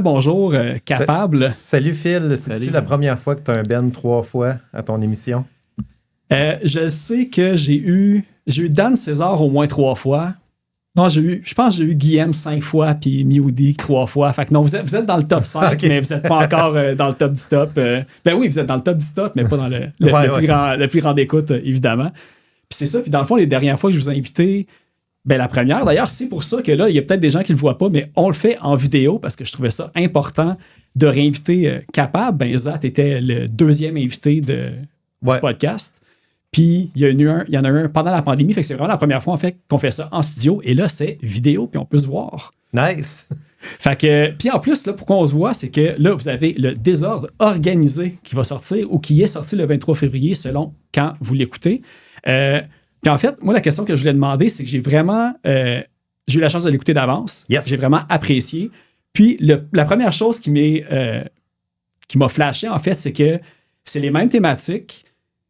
Bonjour, capable. Salut Phil, c'est-tu la première fois que tu as un Ben 3 fois à ton émission? Je sais que j'ai eu Dan César au moins 3 fois. Non, je pense que j'ai eu Guillaume 5 fois puis Mioudi 3 fois. Fait que non, vous êtes dans le top 5, okay. Mais vous n'êtes pas encore dans le top du top. Ben oui, vous êtes dans le top du top, mais pas dans le plus grand d'écoute, évidemment. Puis c'est ça. Puis dans le fond, les dernières fois que je vous ai invité, ben la première, d'ailleurs, c'est pour ça que là, il y a peut-être des gens qui le voient pas, mais on le fait en vidéo parce que je trouvais ça important de réinviter Capable. Ben Zat était le 2e invité du podcast. Puis il y en a eu un pendant la pandémie, fait que c'est vraiment la première fois en fait qu'on fait ça en studio. Et là, c'est vidéo, puis on peut se voir. Nice! Fait que, puis en plus, là, pourquoi on se voit, c'est que là, vous avez le Désordre organisé qui va sortir ou qui est sorti le 23 février selon quand vous l'écoutez. Puis en fait, moi, la question que je voulais demander, c'est que j'ai eu la chance de l'écouter d'avance. Yes. J'ai vraiment apprécié. Puis la première chose qui m'a flashé, en fait, c'est que c'est les mêmes thématiques,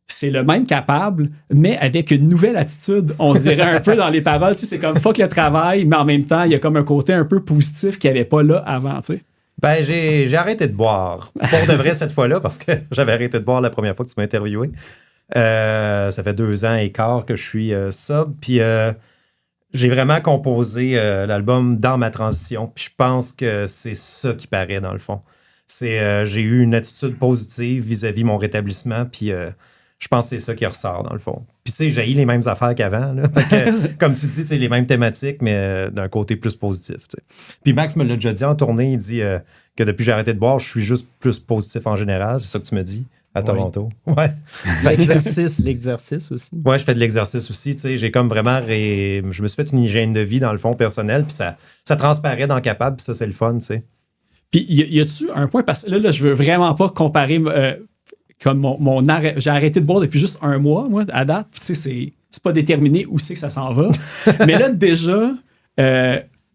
c'est le même capable, mais avec une nouvelle attitude, on dirait un peu dans les paroles. Tu sais, c'est comme fuck le travail, mais en même temps, il y a comme un côté un peu positif qu'il n'y avait pas là avant, tu sais. Ben, j'ai arrêté de boire. Pour de vrai cette fois-là, parce que j'avais arrêté de boire la première fois que tu m'as interviewé. Ça fait 2 ans et quart que je suis sobre. Puis j'ai vraiment composé l'album dans ma transition. Puis je pense que c'est ça qui paraît dans le fond. J'ai eu une attitude positive vis-à-vis mon rétablissement. Puis je pense que c'est ça qui ressort dans le fond. Puis tu sais, j'ai eu les mêmes affaires qu'avant. Là. Comme tu dis, c'est les mêmes thématiques, mais d'un côté plus positif. T'sais. Puis Max me l'a déjà dit en tournée. Il dit que depuis que j'ai arrêté de boire, je suis juste plus positif en général. C'est ça que tu me dis. À Toronto. Ouais. L'exercice aussi. Ouais, je fais de l'exercice aussi. Tu sais, j'ai comme vraiment. Je me suis fait une hygiène de vie dans le fond personnel, puis ça transparaît dans Capable, puis ça, c'est le fun, tu sais. Puis y a-tu un point, parce que là, je veux vraiment pas comparer comme mon arrêt. J'ai arrêté de boire depuis juste 1 mois, moi, à date. Tu sais, c'est pas déterminé où c'est que ça s'en va. Mais là, déjà.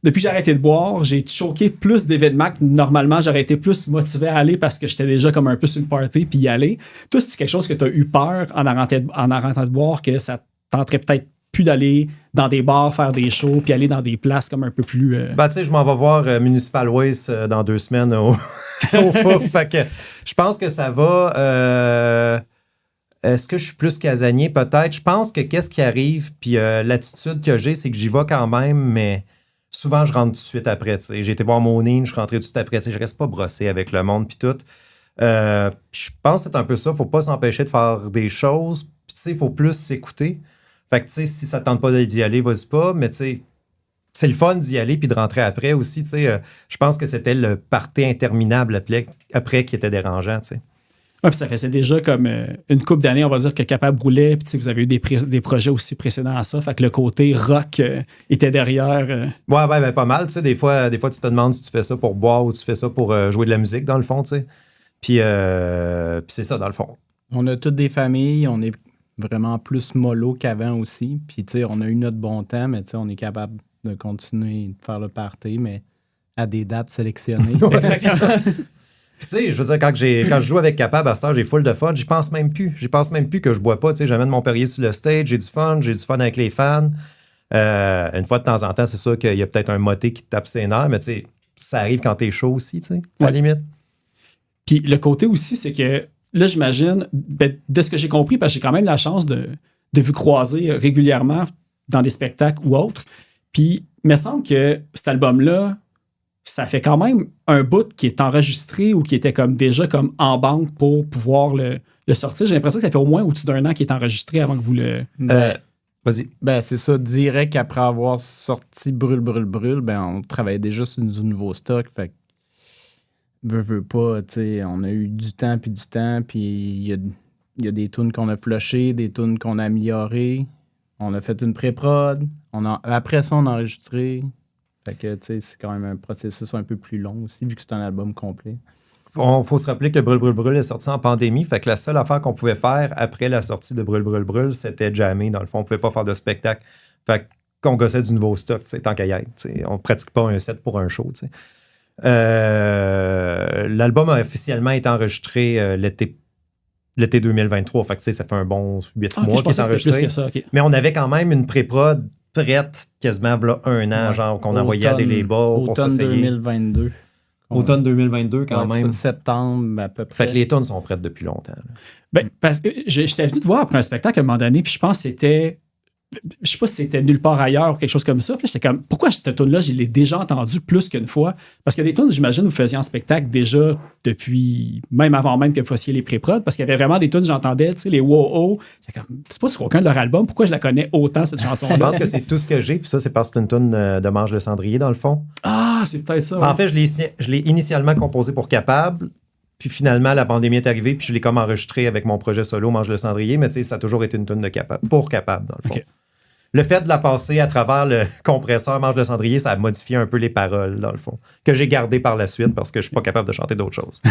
Depuis que j'ai arrêté de boire, j'ai choqué plus d'événements que normalement j'aurais été plus motivé à aller parce que j'étais déjà comme un peu sur le party puis y aller. Toi, c'est quelque chose que tu as eu peur en arrêtant de boire, que ça tenterait peut-être plus d'aller dans des bars, faire des shows puis aller dans des places comme un peu plus... Ben, tu sais, je m'en vais voir Municipal Waste dans 2 semaines au FOF. Fait que je pense que ça va... Est-ce que je suis plus casanier? Peut-être. Je pense que qu'est-ce qui arrive, puis l'attitude que j'ai, c'est que j'y vais quand même, mais... Souvent, je rentre tout de suite après. T'sais. J'ai été voir Monine, je suis rentré tout de suite après. T'sais. Je reste pas brossé avec le monde puis tout. Je pense que c'est un peu ça. Faut pas s'empêcher de faire des choses. Puis il faut plus s'écouter. Fait que si ça te tente pas d'y aller, vas-y pas. Mais c'est le fun d'y aller puis de rentrer après aussi. Je pense que c'était le party interminable après qui était dérangeant. T'sais. Ouais, puis ça faisait déjà comme une couple d'années, on va dire, que Capable roulait. Puis vous avez eu des projets aussi précédents à ça. Fait que le côté rock était derrière. Ouais, ben, pas mal. Des fois, tu te demandes si tu fais ça pour boire ou tu fais ça pour jouer de la musique, dans le fond. Puis c'est ça, dans le fond. On a toutes des familles. On est vraiment plus mollo qu'avant aussi. Puis on a eu notre bon temps, mais on est capable de continuer de faire le party, mais à des dates sélectionnées. Exactement. Puis tu sais, je veux dire, quand je joue avec Capable à cette heure, j'ai full de fun. J'y pense même plus. J'y pense même plus que je bois pas. Tu sais, j'amène mon Perrier sur le stage, j'ai du fun avec les fans. Une fois de temps en temps, c'est sûr qu'il y a peut-être un moté qui te tape ses nerfs, mais tu sais, ça arrive quand t'es chaud aussi, tu sais, à la limite. Puis le côté aussi, c'est que là, j'imagine, de ce que j'ai compris, parce que j'ai quand même la chance de vous croiser régulièrement dans des spectacles ou autres. Puis il me semble que cet album-là, ça fait quand même un bout qui est enregistré ou qui était comme déjà comme en banque pour pouvoir le sortir. J'ai l'impression que ça fait au moins au-dessus d'1 an qui est enregistré avant que vous le... Vas-y. Ben, c'est ça. Direct après avoir sorti Brûle, ben, on travaillait déjà sur du nouveau stock. Fait que, veux pas, tu sais, on a eu du temps, puis il y a des tunes qu'on a flushées, des tunes qu'on a améliorées. On a fait une pré-prod. Après ça, on a enregistré. Fait que, tu sais, c'est quand même un processus un peu plus long aussi, vu que c'est un album complet. Il faut se rappeler que Brûle est sorti en pandémie. Fait que la seule affaire qu'on pouvait faire après la sortie de Brûle, c'était jammer. Dans le fond, on pouvait pas faire de spectacle. Fait qu'on gossait du nouveau stock, tu sais, tant qu'à y être. T'sais. On pratique pas un set pour un show, tu sais. L'album a officiellement été enregistré l'été 2023. Fait que, tu sais, ça fait un bon 8 mois qu'il est enregistré. Plus que ça, okay. Mais on avait quand même une pré-prod prête quasiment là, 1 an, genre qu'on envoyait à des labels pour s'essayer. Automne 2022. Automne 2022, quand même. Septembre, à peu près. Fait que les tunes sont prêtes depuis longtemps. Là. Ben, parce que j'étais venu te voir après un spectacle à un moment donné, puis je pense que c'était. Je sais pas si c'était nulle part ailleurs ou quelque chose comme ça. Puis j'étais comme, pourquoi cette tune-là, je l'ai déjà entendue plus qu'une fois? Parce que des tunes, j'imagine, vous faisiez en spectacle déjà depuis, même avant même que vous fassiez les pré-prod, parce qu'il y avait vraiment des tunes, j'entendais, tu sais, les wow-oh. J'étais comme, c'est pas sur aucun de leurs albums, pourquoi je la connais autant, cette chanson-là? Je pense que c'est tout ce que j'ai, puis ça, c'est parce que c'est une tune de Mange le Cendrier, dans le fond. Ah, c'est peut-être ça. En fait, je l'ai initialement composé pour Capable, puis finalement, la pandémie est arrivée, puis je l'ai comme enregistré avec mon projet solo, Mange le Cendrier, mais tu sais, ça a toujours été une tune de Capable, pour Capable, dans le fond. Okay. Le fait de la passer à travers le compresseur Mange le Cendrier, ça a modifié un peu les paroles, dans le fond, que j'ai gardé par la suite parce que je suis pas capable de chanter d'autres choses.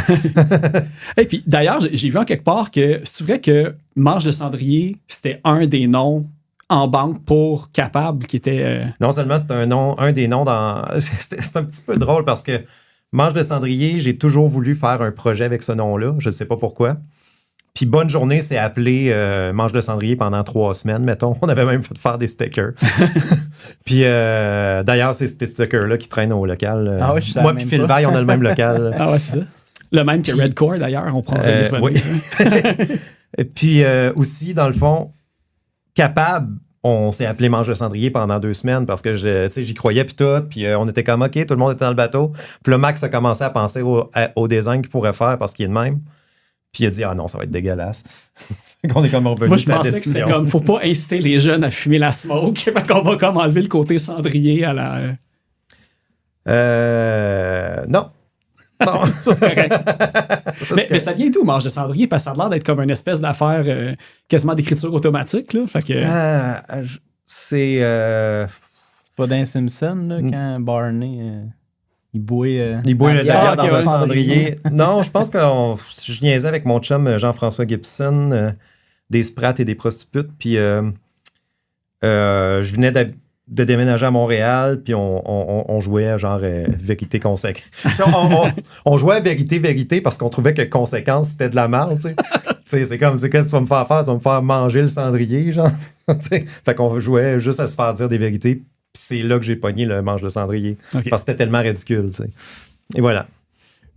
Et puis, d'ailleurs, j'ai vu en quelque part que c'est vrai que Mange le Cendrier, c'était un des noms en banque pour Capable qui était. Non seulement c'est un des noms dans. C'est un petit peu drôle parce que Mange le Cendrier, j'ai toujours voulu faire un projet avec ce nom-là. Je ne sais pas pourquoi. Puis Bonne Journée s'est appelé Mange le Cendrier pendant 3 semaines, mettons. On avait même fait faire des stickers. Puis d'ailleurs, c'est ces stickers-là qui traînent au local. Ah oui, moi puis Phil Veil, on a le même local. Ah ouais, c'est ça. Le même que Redcore, d'ailleurs, on prend oui. Puis aussi, dans le fond, Capable, on s'est appelé Mange le Cendrier pendant 2 semaines parce que j'y croyais puis tout. Puis on était comme OK, tout le monde était dans le bateau. Puis là, Max a commencé à penser au design qu'il pourrait faire parce qu'il est de même. Puis il a dit, ah non, ça va être dégueulasse. On est comme revenu. Moi, je pensais que c'était comme, faut pas inciter les jeunes à fumer la smoke. Fait qu'on va comme enlever le côté cendrier à la. Non. Non. Ça, c'est correct. mais ça vient d'où, Mange de Cendrier? Parce que ça a l'air d'être comme une espèce d'affaire quasiment d'écriture automatique. Là. Fait que... C'est pas dans Simpson, là, quand Barney. Il bouille le derrière dans un cendrier. Non, je pense que je niaisais avec mon chum Jean-François Gibson, des sprats et des prostitutes. Puis je venais de déménager à Montréal, puis on jouait genre vérité conséquence. on jouait à vérité parce qu'on trouvait que conséquence c'était de la merde. C'est comme, qu'est-ce que tu vas me faire faire? Tu vas me faire manger le cendrier, genre. Fait qu'on jouait juste à se faire dire des vérités. Puis c'est là que j'ai pogné le Mange le Cendrier. Okay. Parce que c'était tellement ridicule. T'sais. Et voilà.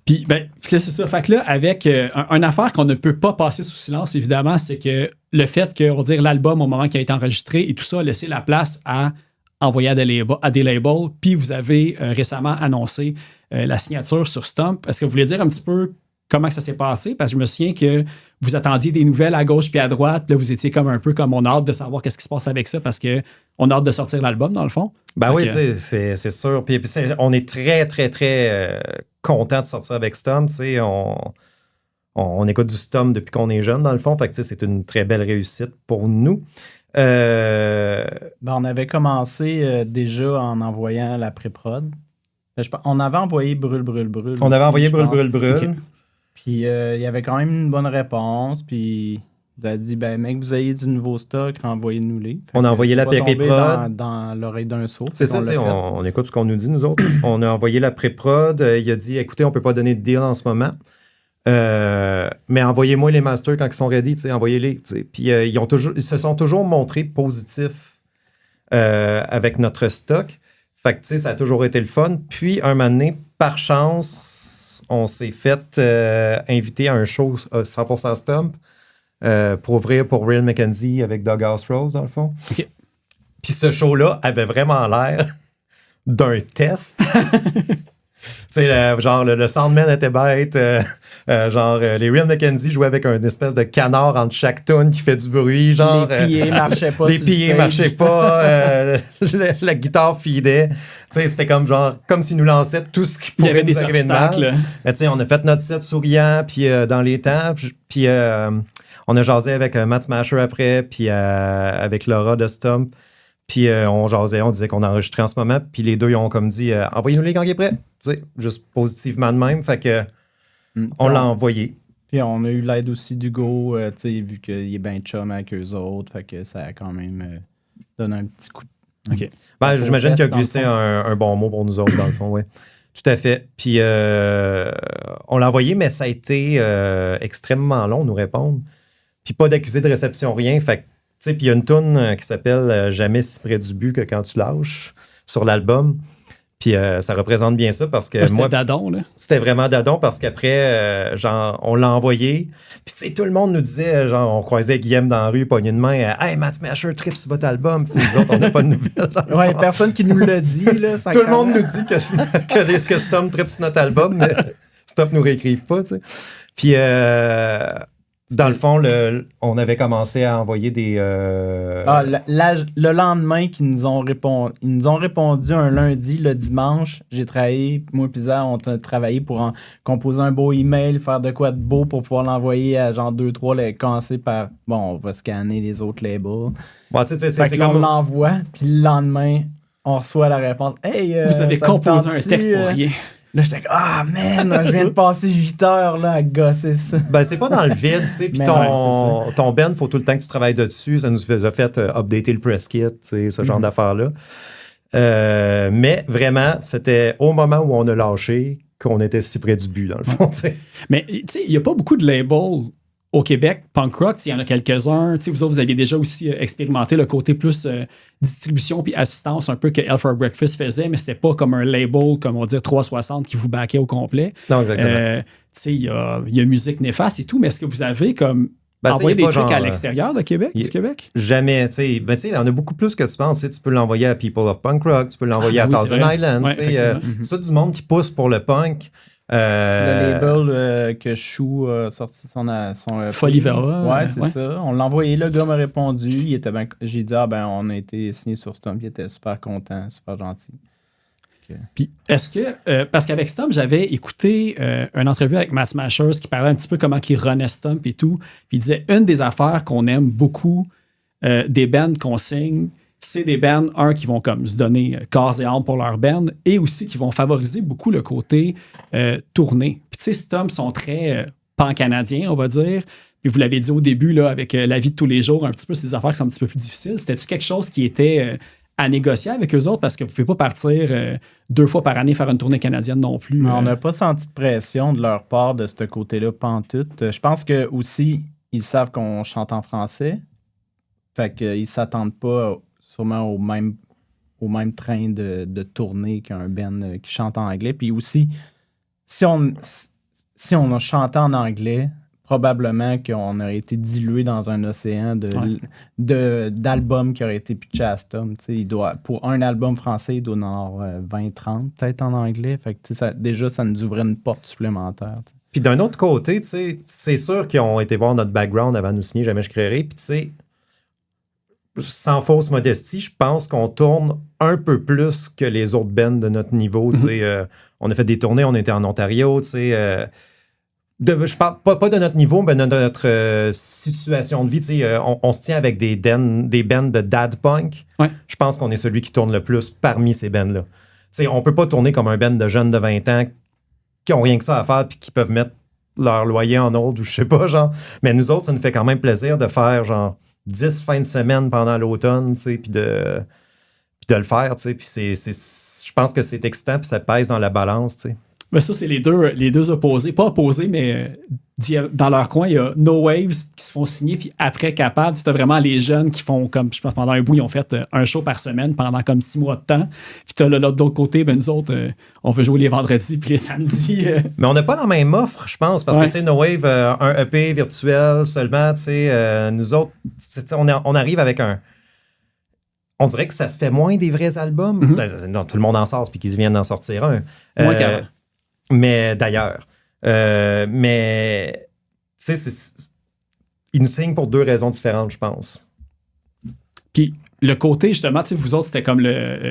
Puis, c'est ça. Fait que là, avec une affaire qu'on ne peut pas passer sous silence, évidemment, c'est que le fait que, on va dire, l'album, au moment qui a été enregistré et tout ça, a laissé la place à envoyer à des labels. Puis vous avez récemment annoncé la signature sur Stomp. Est-ce que vous voulez dire un petit peu comment que ça s'est passé? Parce que je me souviens que vous attendiez des nouvelles à gauche puis à droite. Puis là, vous étiez comme un peu comme on a hâte de savoir qu'est-ce qui se passe avec ça parce qu'on a hâte de sortir l'album, dans le fond. Ben oui, tu sais, c'est sûr. Puis on est très, très, très content de sortir avec Stomp. Tu sais, on écoute du Stomp depuis qu'on est jeune, dans le fond. Fait que tu sais, c'est une très belle réussite pour nous. On avait commencé déjà en envoyant la pré-prod. On avait envoyé Brûle. On avait envoyé Brûle. Okay. Puis il y avait quand même une bonne réponse. Puis il a dit, mec, vous ayez du nouveau stock, renvoyez-nous-les. On a envoyé la pré-prod. Dans l'oreille d'un saut. C'est ça, tu sais, on écoute ce qu'on nous dit, nous autres. On a envoyé la pré-prod. Il a dit, écoutez, on peut pas donner de deal en ce moment. Mais envoyez-moi les masters quand ils sont ready, envoyez-les. Puis ils se sont toujours montrés positifs avec notre stock. Fait que ça a toujours été le fun. Puis un moment donné, par chance, on s'est fait inviter à un show 100% Stomp pour ouvrir pour Real McKenzie avec Doug House-Rose, dans le fond. Okay. Puis ce show-là avait vraiment l'air d'un test. Tu sais, genre, le Soundman était bête. Les Real McKenzie jouaient avec une espèce de canard entre chaque tune qui fait du bruit. Genre, les piliers marchaient pas. Les piliers marchaient pas. La guitare feedait. Tu sais, c'était comme s'ils nous lançaient tout ce qui pourrait nous arriver de mal. Mais tu sais, on a fait notre set souriant, puis dans les temps. Puis on a jasé avec Matt Smasher après, puis avec Laura de Stomp. Puis on jasait, on disait qu'on enregistrait en ce moment. Puis les deux, ils ont comme dit envoyez-nous-les quand il est prêt. Tu sais, juste positivement de même. Fait que on l'a envoyé. Puis on a eu l'aide aussi d'Hugo, tu sais, vu qu'il est bien chum avec eux autres. Fait que ça a quand même donné un petit coup. OK. J'imagine qu'il a glissé un bon mot pour nous autres, dans le fond, oui. Tout à fait. Puis on l'a envoyé, mais ça a été extrêmement long, nous répondre. Puis pas d'accusé de réception, rien. Fait que puis il y a une toune qui s'appelle Jamais si près du but que quand tu lâches sur l'album. Puis ça représente bien ça parce que Ouais, c'était moi, Dadon, là. c'était vraiment dadon parce qu'après, genre, on l'a envoyé. Puis, tu sais, tout le monde nous disait, genre, on croisait Guillaume dans la rue, poignée de main, Hey, Matt Smasher, trip sur votre album. Tu sais, nous autres, on n'a pas de nouvelles. Ouais, personne qui nous l'a dit, là. Ça Tout le monde nous dit que Stom trip sur notre album, mais Stop nous réécrive pas, tu sais. Puis, dans le fond, on avait commencé à envoyer des... Le lendemain qu'ils nous ont répondu, ils nous ont répondu un lundi, le dimanche, j'ai travaillé, moi et Pizarre, on a travaillé pour composer un beau email, faire de quoi de beau pour pouvoir l'envoyer à genre 2-3, les commencer par, bon, on va scanner les autres labels. Bon, tu sais, Fait que là, on l'envoie, puis le lendemain, on reçoit la réponse. Hey, Vous avez ça composé te un tente-tu, texte pour rien. Là, j'étais comme, man, je viens de passer 8 heures là, à gosser ça. Ben, c'est pas dans le vide, tu sais. Puis Mais ton band, faut tout le temps que tu travailles dessus. Ça nous a fait updater le press kit, tu sais, ce genre d'affaires-là. Mais vraiment, c'était au moment où on a lâché qu'on était si près du but, dans le fond, tu sais. Mais tu sais, il n'y a pas beaucoup de labels au Québec, punk rock, il y en a quelques-uns. Vous autres, vous aviez déjà aussi expérimenté le côté plus distribution puis assistance, un peu que Hell for Breakfast faisait, mais c'était pas comme un label, comme on va dire 360 qui vous backait au complet. Non, exactement. Il y a Musique Néfaste et tout, mais est-ce que vous avez comme envoyé des trucs à l'extérieur de Québec, du Québec? Jamais, tu sais. Ben, tu sais, il y en a beaucoup plus que tu penses. Tu peux l'envoyer à People of Punk Rock, tu peux l'envoyer à Thousand Island. Ouais, c'est du monde qui pousse pour le punk. Le label que Chou a sorti son Folivera. Ouais, c'est ça. On l'a envoyé, le gars m'a répondu. Il était j'ai dit, on a été signé sur Stomp. Il était super content, super gentil. Puis, est-ce que, parce qu'avec Stomp, j'avais écouté une entrevue avec Matt Smashers qui parlait un petit peu comment il runait Stomp et tout. Puis il disait, une des affaires qu'on aime beaucoup des bands qu'on signe, c'est des bands, qui vont comme se donner corps et âme pour leur band et aussi qui vont favoriser beaucoup le côté tournée. Puis tu sais, Stomp sont très pan-canadiens, on va dire. Puis vous l'avez dit au début, là, avec la vie de tous les jours, un petit peu, c'est des affaires qui sont un petit peu plus difficiles. C'était-tu quelque chose qui était à négocier avec eux autres parce que vous ne pouvez pas partir 2 fois par année faire une tournée canadienne non plus? Mais on n'a pas senti de pression de leur part de ce côté-là, pantoute. Je pense que aussi, ils savent qu'on chante en français. Fait qu'ils ne s'attendent pas sûrement au même train de tournée qu'un band qui chante en anglais. Puis aussi, si on a chanté en anglais, probablement qu'on aurait été dilué dans un océan d'albums qui auraient été pitchés à Stomp. Pour un album français, il doit en avoir 20-30 peut-être en anglais. Fait que ça nous ouvrait une porte supplémentaire. T'sais. Puis d'un autre côté, c'est sûr qu'ils ont été voir notre background avant de nous signer Jamais je créerai. Puis tu sais, sans fausse modestie, je pense qu'on tourne un peu plus que les autres bands de notre niveau. On a fait des tournées, on était en Ontario. Je parle pas de notre niveau, mais de notre situation de vie. On se tient avec des bands de dad punk. Ouais. Je pense qu'on est celui qui tourne le plus parmi ces bands-là. On peut pas tourner comme un band de jeunes de 20 ans qui ont rien que ça à faire puis qui peuvent mettre leur loyer en hold ou je sais pas, genre. Mais nous autres, ça nous fait quand même plaisir de faire genre 10 fins de semaine pendant l'automne, puis de le faire, puis je pense que c'est excitant puis ça pèse dans la balance, tu sais. Ben ça, c'est les deux opposés. Pas opposés, mais dans leur coin, il y a No Waves qui se font signer, puis après Capable, tu as vraiment les jeunes qui font comme, je pense, pendant un bout, ils ont fait un show par semaine pendant comme 6 mois de temps. Puis tu as l'autre côté, ben nous autres, on veut jouer les vendredis puis les samedis. Mais on n'a pas la même offre, je pense, parce que, tu sais, No Wave, un EP virtuel seulement, tu sais, nous autres, on arrive avec on dirait que ça se fait moins des vrais albums. Mm-hmm. Non, tout le monde en sort, puis qu'ils viennent d'en sortir un. Moins qu'avant. Mais d'ailleurs. Mais, tu sais, ils nous signent pour 2 raisons différentes, je pense. Puis le côté, justement, vous autres, c'était comme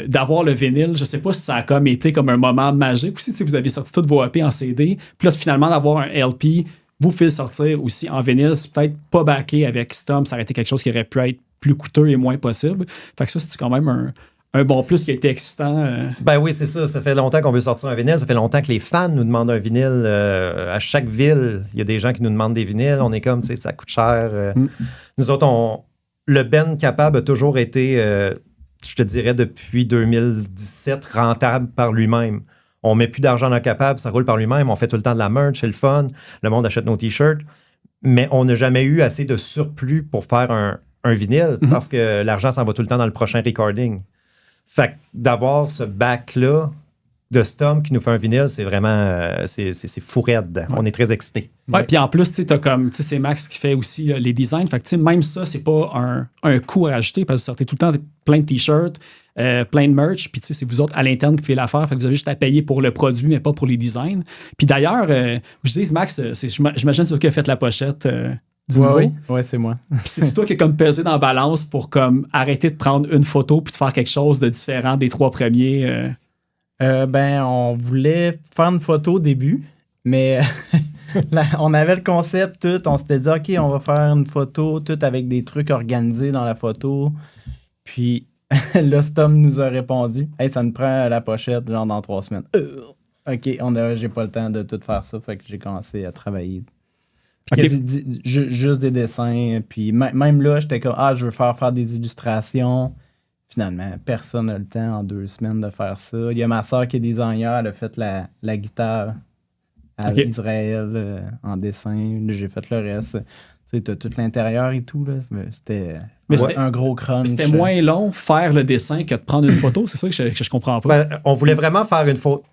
d'avoir le vinyle. Je sais pas si ça a comme été comme un moment magique aussi. Vous avez sorti toutes vos EP en CD. Puis là, finalement, d'avoir un LP, vous faites sortir aussi en vinyle. C'est peut-être pas backé avec Stomp. Ça aurait été quelque chose qui aurait pu être plus coûteux et moins possible. Fait que ça, c'est quand même un bon plus qui a été excitant. Ben oui, c'est ça. Ça fait longtemps qu'on veut sortir un vinyle. Ça fait longtemps que les fans nous demandent un vinyle. À chaque ville, il y a des gens qui nous demandent des vinyles. On est comme, tu sais, ça coûte cher. Nous autres, le band Capable a toujours été, je te dirais, depuis 2017, rentable par lui-même. On met plus d'argent dans Capable, ça roule par lui-même. On fait tout le temps de la merch, c'est le fun. Le monde achète nos t-shirts. Mais on n'a jamais eu assez de surplus pour faire un vinyle parce que l'argent s'en va tout le temps dans le prochain recording. Fait que d'avoir ce back-là, de Stomp qui nous fait un vinyle, c'est vraiment c'est fou raide. On est très excités. Ouais, puis en plus, tu sais, t'as comme, tu sais, c'est Max qui fait aussi les designs. Fait que, tu sais, même ça, c'est pas un coût à rajouter parce que vous sortez tout le temps plein de t-shirts, plein de merch. Puis, tu sais, c'est vous autres à l'interne qui faites l'affaire. Fait que vous avez juste à payer pour le produit, mais pas pour les designs. Puis d'ailleurs, je dis, Max, j'imagine c'est toi qui as fait la pochette du nouveau. Oui, c'est moi. Puis c'est toi qui as comme pesé dans la balance pour comme arrêter de prendre une photo puis de faire quelque chose de différent des 3 premiers. On voulait faire une photo au début, mais on avait le concept tout. On s'était dit, OK, on va faire une photo tout avec des trucs organisés dans la photo. Puis là, Stom nous a répondu, hey, ça nous prend la pochette genre dans 3 semaines. OK, j'ai pas le temps de tout faire ça. Fait que j'ai commencé à travailler. Okay. Juste des dessins. Puis même là, j'étais comme, je veux faire des illustrations. Finalement, personne n'a le temps en 2 semaines de faire ça. Il y a ma soeur qui est designer, elle a fait la guitare à Israël en dessin. J'ai fait le reste. Tu sais, t'as tout l'intérieur et tout. Là. C'était un gros crunch. C'était moins long faire le dessin que de prendre une photo. C'est ça que je comprends pas. On voulait vraiment faire une photo.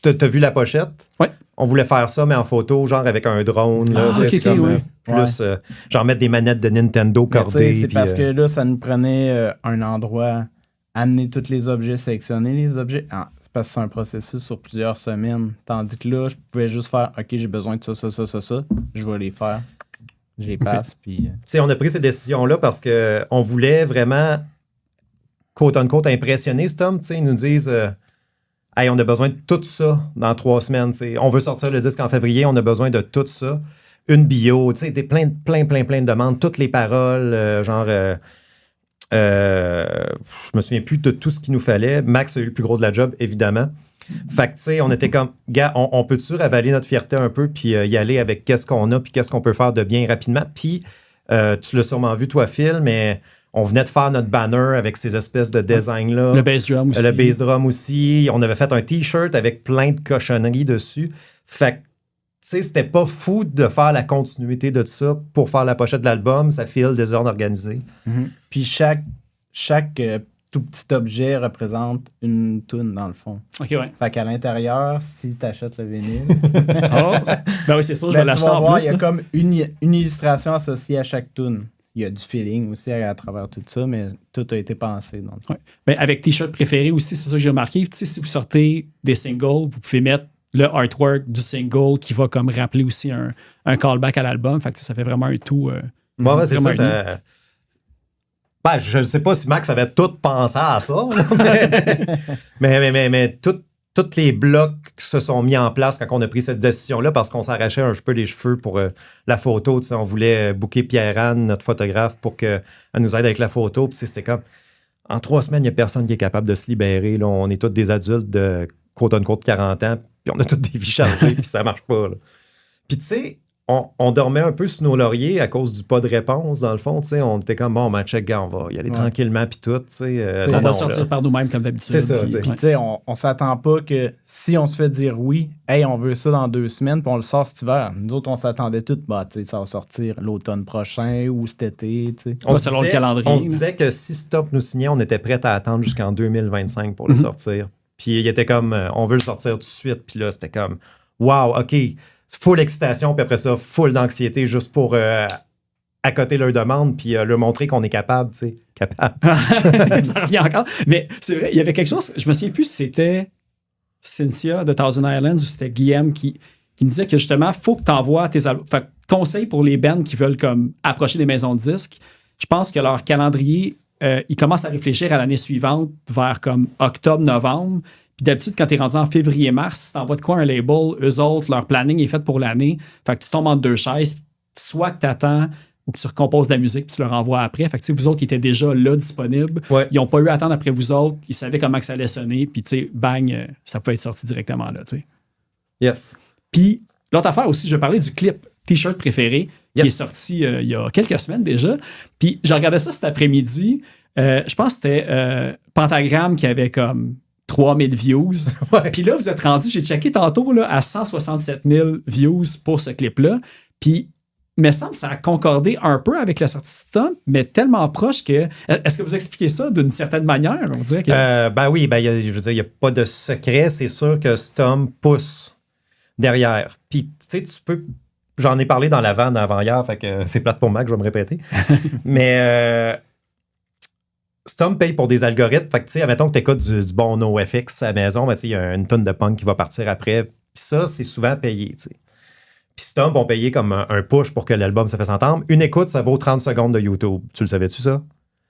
T'as vu la pochette? Oui. On voulait faire ça, mais en photo, genre avec un drone. Là, plus, genre mettre des manettes de Nintendo cordées. C'est parce que là, ça nous prenait un endroit, amener tous les objets, sélectionner les objets. C'est parce que c'est un processus sur plusieurs semaines. Tandis que là, je pouvais juste faire, OK, j'ai besoin de ça. Je vais les faire. Je les passe. Puis. On a pris ces décisions-là parce qu'on voulait vraiment, quote-unquote, impressionner Stomp. Ils nous disent... Hey, on a besoin de tout ça dans 3 semaines. T'sais. On veut sortir le disque en février, on a besoin de tout ça. Une bio, plein de demandes, toutes les paroles, je me souviens plus de tout ce qu'il nous fallait. Max a eu le plus gros de la job, évidemment. Fait que, tu sais, on était comme, gars, on peut-tu ravaler notre fierté un peu puis y aller avec qu'est-ce qu'on a puis qu'est-ce qu'on peut faire de bien rapidement. Puis, tu l'as sûrement vu, toi, Phil, mais... On venait de faire notre banner avec ces espèces de designs-là. Le bass drum aussi. Le bass drum aussi. On avait fait un T-shirt avec plein de cochonneries dessus. Fait que, tu sais, c'était pas fou de faire la continuité de tout ça pour faire la pochette de l'album. Ça file des ordres organisés. Mm-hmm. Puis chaque tout petit objet représente une toune, dans le fond. OK, ouais. Fait qu'à l'intérieur, si tu achètes le vinyle... Ben oui, c'est ça, je vais l'acheter en plus. Il y a comme une illustration associée à chaque toune. Il y a du feeling aussi à travers tout ça, mais tout a été pensé. Donc. Ouais. Ben, avec T-shirt préféré aussi, c'est ça que j'ai remarqué. Si vous sortez des singles, vous pouvez mettre le artwork du single qui va comme rappeler aussi un callback à l'album. Fait que ça fait vraiment un tout. C'est ça. Ben, je ne sais pas si Max avait tout pensé à ça, mais tous les blocs se sont mis en place quand on a pris cette décision-là parce qu'on s'arrachait un peu les cheveux pour la photo. On voulait booker Pierre-Anne, notre photographe, pour qu'elle nous aide avec la photo. Puis c'était comme, en 3 semaines, il n'y a personne qui est capable de se libérer. Là. On est tous des adultes de quote-unquote 40 ans, puis on a toutes des vies chargées, puis ça marche pas. Là. Puis tu sais, on dormait un peu sur nos lauriers à cause du pas de réponse, dans le fond. On était comme, bon, check, gars, on va y aller tranquillement, puis tout. On va sortir par nous-mêmes comme d'habitude. C'est ça. Puis, on s'attend pas que si on se fait dire oui, hey, on veut ça dans 2 semaines, puis on le sort cet hiver. Nous autres, on s'attendait tout, ça va sortir l'automne prochain ou cet été. Selon le calendrier. On se disait que si Stomp nous signait, on était prêt à attendre jusqu'en 2025 pour le sortir. Puis il était comme, on veut le sortir tout de suite. Puis là, c'était comme, wow, OK. Full excitation, puis après ça, full d'anxiété juste pour accoter leur demande, puis leur montrer qu'on est capable, tu sais. Capable. Ça revient encore. Mais c'est vrai, il y avait quelque chose, je me souviens plus si c'était Cynthia de Thousand Islands ou c'était Guillaume qui me disait que justement, il faut que tu envoies tes albums. Fait conseil pour les bands qui veulent comme approcher des maisons de disques, je pense que leur calendrier, ils commencent à réfléchir à l'année suivante vers comme octobre-novembre. Puis d'habitude, quand t'es rendu en février-mars, t'envoies de quoi un label, eux autres, leur planning est fait pour l'année. Fait que tu tombes entre 2 chaises, soit que t'attends ou que tu recomposes de la musique puis tu leur envoies après. Fait que vous autres qui étaient déjà là, disponibles, ils n'ont pas eu à attendre après vous autres. Ils savaient comment que ça allait sonner. Puis tu sais, bang, ça peut être sorti directement là, tu sais. Yes. Puis l'autre affaire aussi, je vais parler du clip T-shirt préféré qui est sorti il y a quelques semaines déjà. Puis je regardais ça cet après-midi. Je pense que c'était Pentagram qui avait comme 3000 views. Puis là, vous êtes rendu, j'ai checké tantôt là, à 167 000 views pour ce clip-là. Puis me semble que ça a concordé un peu avec la sortie de Stomp, mais tellement proche que... Est-ce que vous expliquez ça d'une certaine manière? On dirait que... Ben oui, je veux dire, il n'y a pas de secret. C'est sûr que Stomp pousse derrière. Puis, tu sais, tu peux... J'en ai parlé dans la vanne avant-hier, fait que c'est plate pour moi que je vais me répéter. Mais Stomp paye pour des algorithmes. Fait que, tu sais, admettons que tu écoutes du bon NoFX à la maison, ben, tu sais, il y a une tonne de punk qui va partir après. Puis ça, c'est souvent payé, tu sais. Puis Stomp vont payer comme un push pour que l'album se fasse entendre. Une écoute, ça vaut 30 secondes de YouTube. Tu le savais-tu, ça?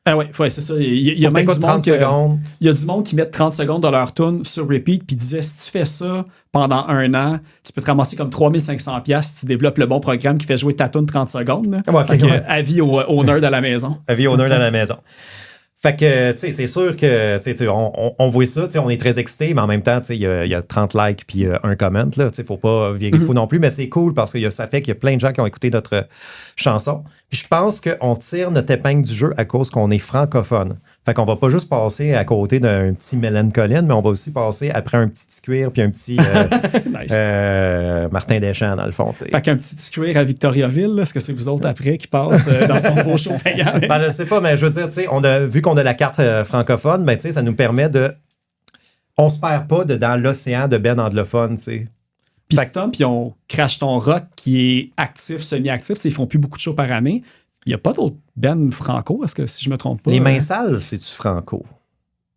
Ah ouais, c'est ça. Il y a même du monde il y a du monde qui met 30 secondes de leur tune sur repeat puis disait si tu fais ça pendant 1 an, tu peux te ramasser comme 3500$ si tu développes le bon programme qui fait jouer ta tune 30 secondes. Avis au nerd à la maison. Avis au nerd à la maison. Fait que, tu sais, c'est sûr que, tu sais, on voit ça, tu sais, on est très excités, mais en même temps, tu sais, il y a 30 likes puis un comment, là, tu sais, faut pas virer fou non plus, mais c'est cool parce que ça fait qu'il y a plein de gens qui ont écouté notre chanson. Puis je pense qu'on tire notre épingle du jeu à cause qu'on est francophone. Fait qu'on va pas juste passer à côté d'un petit Mélène Colline, mais on va aussi passer après un petit cuir puis un petit nice. Martin Deschamps, dans le fond, tu sais. Fait qu'un petit cuir à Victoriaville, là, est-ce que c'est vous autres après qui passent dans son nouveau show payant? Ben, je sais pas, mais je veux dire, tu sais, vu qu'on a la carte francophone, ben, tu sais, ça nous permet de... On se perd pas dans l'océan de Ben anglophone, tu sais. Puis Stomp, puis on crache ton rock qui est actif, semi-actif. Ils font plus beaucoup de shows par année. Il n'y a pas d'autres Ben franco, est-ce que si je me trompe pas? Les Mains Sales, c'est-tu franco?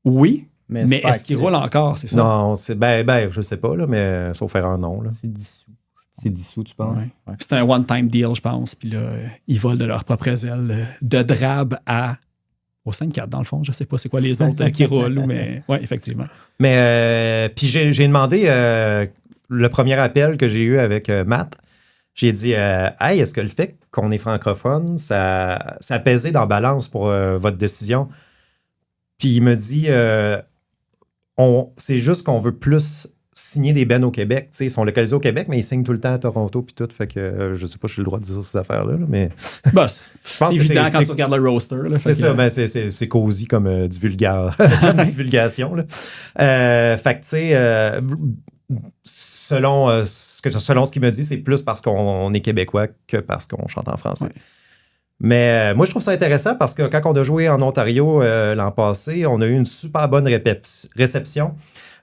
Oui, mais est-ce qu'ils roulent encore, c'est ça? Non, je sais pas, là, mais sauf faire un nom. Là. C'est dissous. C'est dissous, tu penses? Ouais. C'est un one-time deal, je pense. Puis là, ils volent de leurs propres ailes de Drab au 5-4, dans le fond. Je sais pas c'est quoi les autres qui roulent, mais oui, effectivement. Mais puis j'ai demandé le premier appel que j'ai eu avec Matt. J'ai dit hey, est-ce que le fait qu'on est francophone, ça a pesé dans balance pour votre décision? Puis il me dit c'est juste qu'on veut plus signer des bands au Québec. T'sais, ils sont localisés au Québec, mais ils signent tout le temps à Toronto puis tout. Fait que je sais pas si j'ai le droit de dire ces affaires-là, mais. Bah, c'est évident quand tu regardes le roster. Là, c'est ça, mais c'est cosy comme divulgation. Là. Fait que tu sais. Selon ce qu'il me dit, c'est plus parce qu'on est québécois que parce qu'on chante en français. Ouais. Mais moi, je trouve ça intéressant parce que quand on a joué en Ontario l'an passé, on a eu une super bonne réception.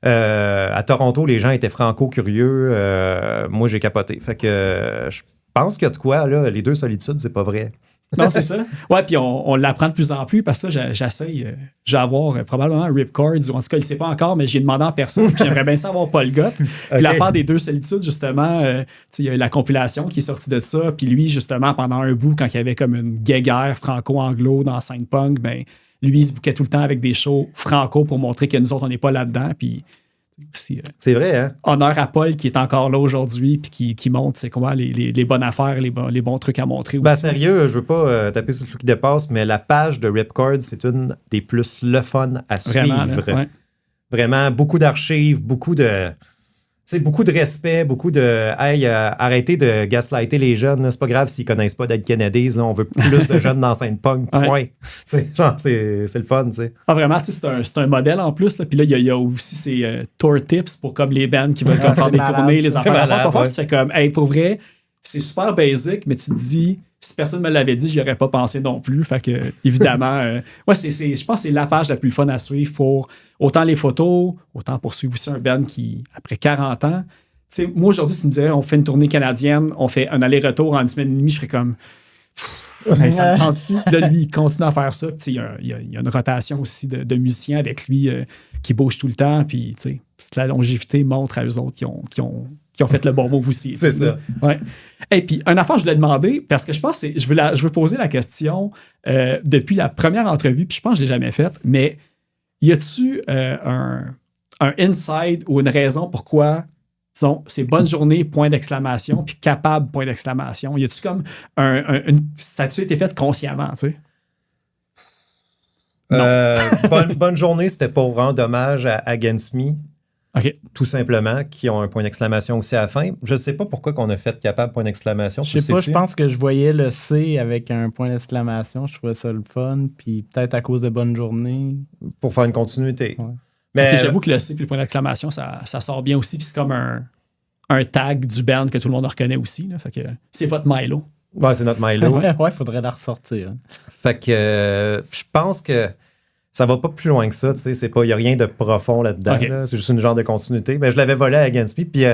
À Toronto, les gens étaient franco-curieux. Moi, j'ai capoté. Fait que je pense qu'il y a de quoi, là. Les deux solitudes, c'est pas vrai. Non, c'est ça. Ouais, puis on l'apprend de plus en plus parce que j'essaye. Je vais avoir probablement un Ripcord, ou en tout cas, il ne sait pas encore, mais j'ai demandé en personne. Puis j'aimerais bien savoir Paul Gott. Puis l'affaire des deux solitudes, justement, il y a eu la compilation qui est sortie de ça. Puis lui, justement, pendant un bout, quand il y avait comme une guéguerre franco-anglo dans scène punk, ben lui, il se bouquait tout le temps avec des shows franco pour montrer que nous autres, on n'est pas là-dedans. Puis aussi, c'est vrai, hein? Honneur à Paul qui est encore là aujourd'hui puis qui montre c'est quoi les bonnes affaires, les bons trucs à montrer aussi. Ben sérieux, je veux pas taper sur le truc qui dépasse, mais la page de Ripcord, c'est une des plus le fun à suivre. Vraiment, là, ouais. Vraiment, beaucoup d'archives, beaucoup de respect, beaucoup de hey, arrêtez de gaslighter les jeunes, là. C'est pas grave s'ils connaissent pas Dead Kennedys, là. On veut plus de jeunes dans scène punk, point. Ouais. Genre, c'est le fun, tu sais. Ah, vraiment, c'est un modèle en plus, là. Puis là, il y a aussi ces tour tips pour comme les bands qui veulent faire des tournées, les affaires. Parfois, tu fais comme, hey, pour vrai, c'est super basic, mais tu te dis, si personne me l'avait dit, j'y aurais pas pensé non plus. Fait que, évidemment, je pense que c'est la page la plus fun à suivre pour autant les photos, autant pour suivre aussi un band qui, après 40 ans, tu sais, moi aujourd'hui, tu me dirais, on fait une tournée canadienne, on fait un aller-retour en une semaine et demie, je serais comme, hey, ça me tente-tu? Puis là, lui, il continue à faire ça. Il y a une rotation aussi de musiciens avec lui qui bouge tout le temps. Puis, tu sais, la longévité montre à eux autres qui ont fait le bon move aussi. C'est ça. Ouais. Et puis, une affaire, je voulais demander, parce que je pense que je veux poser la question depuis la première entrevue, puis je pense que je ne l'ai jamais faite, mais y a-tu un inside ou une raison pourquoi, disons, c'est bonne journée, point d'exclamation, puis capable, point d'exclamation? Y a-tu comme une statue a été faite consciemment, tu sais? Bonne journée, c'était pour rendre hommage à Against Me. Okay. Tout simplement, qui ont un point d'exclamation aussi à la fin. Je ne sais pas pourquoi qu'on a fait capable point d'exclamation. Je sais pas, je pense que je voyais le C avec un point d'exclamation. Je trouvais ça le fun. Puis peut-être à cause de bonne journée. Pour faire une continuité. Ouais. Mais okay, j'avoue que le C puis le point d'exclamation, ça sort bien aussi. Puis c'est comme un tag du band que tout le monde reconnaît aussi. Là. Fait que c'est votre Milo. Ouais, c'est notre Milo. Ouais, faudrait la ressortir. Hein. Fait que je pense que ça va pas plus loin que ça, tu sais. Il n'y a rien de profond là-dedans. Ok. Là. C'est juste une genre de continuité. Mais je l'avais volé à Against Me, puis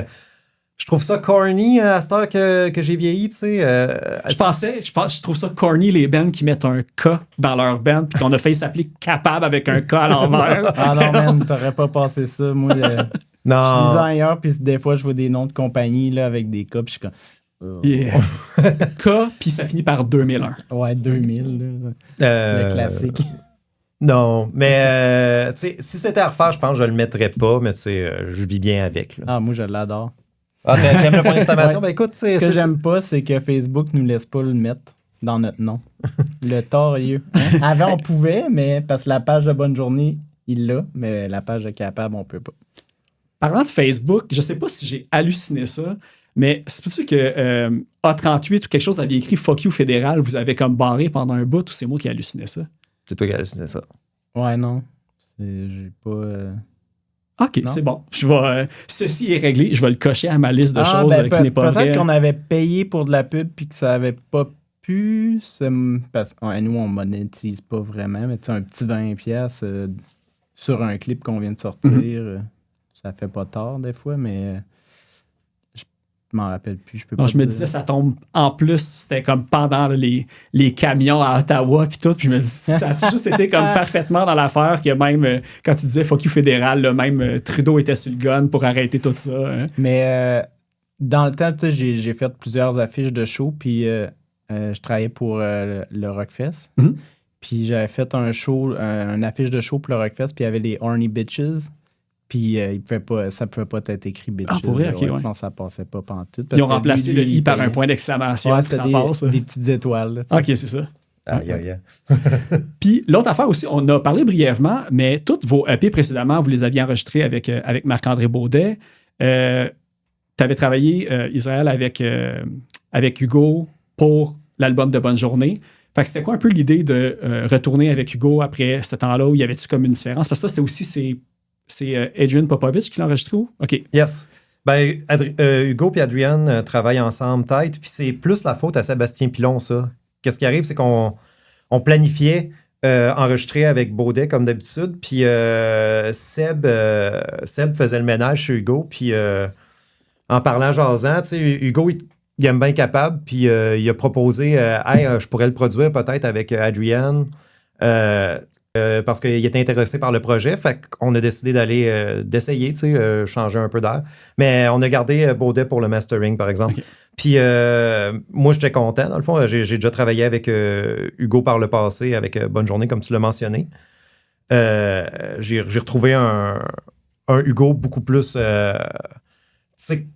je trouve ça corny à cette heure que j'ai vieilli, tu sais. Je trouve ça corny, les bands qui mettent un K dans leur band, puis qu'on a fait s'appeler Capable avec un K à l'envers. Ah non, man, t'aurais pas passé ça. Moi, je Non. lisais ailleurs, puis des fois, je vois des noms de compagnie là, avec des K, puis je suis comme... Yeah. K, puis ça finit par 2001. Ouais, 2000, là, le classique. Non, mais tu sais, si c'était à refaire, je pense que je le mettrais pas, mais tu sais, je vis bien avec. Là. Ah, moi, je l'adore. Ah, t'aimes le point d'exclamation? Ouais. Ben écoute, Ce que j'aime pas, c'est que Facebook nous laisse pas le mettre dans notre nom. Le torieux. Hein? Avant, on pouvait, mais parce que la page de Bonne Journée, il l'a, mais la page de Capable, on peut pas. Parlant de Facebook, je sais pas si j'ai halluciné ça, mais c'est peut-être que A38 ou quelque chose avait écrit Fuck you fédéral, vous avez comme barré pendant un bout, ou c'est moi qui ai halluciné ça? C'est toi qui as halluciné ça. Ouais, non. J'ai pas... OK, Non. c'est bon. Ceci est réglé. Je vais le cocher à ma liste de choses qui n'est pas peut-être vraie. qu'on avait payé pour de la pub puis que ça avait pas pu. Parce que nous, on monétise pas vraiment, mais tu sais, un petit 20$ sur un clip qu'on vient de sortir, ça fait pas tard des fois, mais je m'en rappelle plus. Je peux Non, pas je me dire. disais, ça tombe en plus, c'était comme pendant là, les camions à Ottawa puis tout. Puis je me dis, ça a juste été comme parfaitement dans l'affaire que même quand tu disais fuck you fédéral, là, même Trudeau était sur le gun pour arrêter tout ça. Hein. Mais dans le temps, tu sais, j'ai fait plusieurs affiches de show, puis je travaillais pour le Rockfest. Mhm. Puis j'avais fait un show, une affiche de show pour le Rockfest, puis il y avait les Horny Bitches. Puis ça pouvait pas être écrit Bitches. Ah, pour vrai? Ok, ouais. Sinon, ça passait pas pantoute. Ils ont remplacé le I par un point d'exclamation, Ouais, puis ça c'était passe. des petites étoiles. Là, tu sais. OK, c'est ça. Aïe, aïe, aïe. Puis l'autre affaire aussi, on a parlé brièvement, mais toutes vos EP précédemment, vous les aviez enregistrés avec Marc-André Baudet. Tu avais travaillé, Israël, avec Hugo pour l'album de Bonne Journée. Fait que c'était quoi un peu l'idée de retourner avec Hugo après ce temps-là où y avait-tu comme une différence? Parce que ça, c'était aussi, c'est Adrian Popovich qui l'a enregistré où? OK. Yes. Ben, Hugo et Adrian travaillent ensemble, tête, puis c'est plus la faute à Sébastien Pilon, ça. Qu'est-ce qui arrive, c'est qu'on planifiait enregistrer avec Baudet comme d'habitude, puis Seb faisait le ménage chez Hugo, puis en parlant jasant, tu sais, Hugo, il aime bien Capable, puis il a proposé hey, je pourrais le produire peut-être avec Adrian parce qu'il était intéressé par le projet, fait qu'on a décidé d'essayer, tu sais, changer un peu d'air. Mais on a gardé Baudet pour le mastering, par exemple. Okay. Puis moi, j'étais content. Dans le fond, j'ai déjà travaillé avec Hugo par le passé, avec Bonne Journée, comme tu l'as mentionné. J'ai retrouvé un Hugo beaucoup plus... tu sais,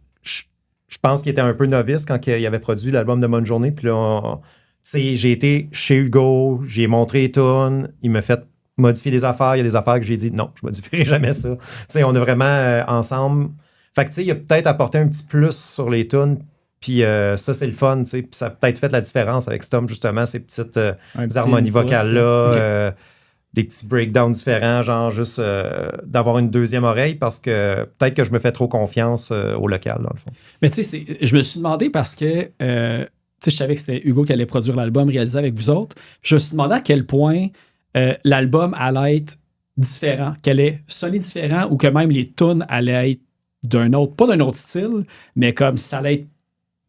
je pense qu'il était un peu novice quand il avait produit l'album de Bonne Journée. Puis là, j'ai été chez Hugo, j'ai montré les tunes, il m'a fait modifier des affaires. Il y a des affaires que j'ai dit non, je modifierai jamais ça. T'sais, on est vraiment ensemble. Fait que tu sais, il a peut-être apporté un petit plus sur les tunes. Puis ça, c'est le fun. Puis ça a peut-être fait la différence avec Stom, justement, ces petites harmonies vocales-là. Okay. Des petits breakdowns différents, genre juste d'avoir une deuxième oreille parce que peut-être que je me fais trop confiance au local, dans le fond. Mais tu sais, je me suis demandé parce que je savais que c'était Hugo qui allait produire l'album réalisé avec vous autres. Je me suis demandé à quel point l'album allait être différent, qu'elle allait sonner différent ou que même les tunes allaient être pas d'un autre style, mais comme ça allait être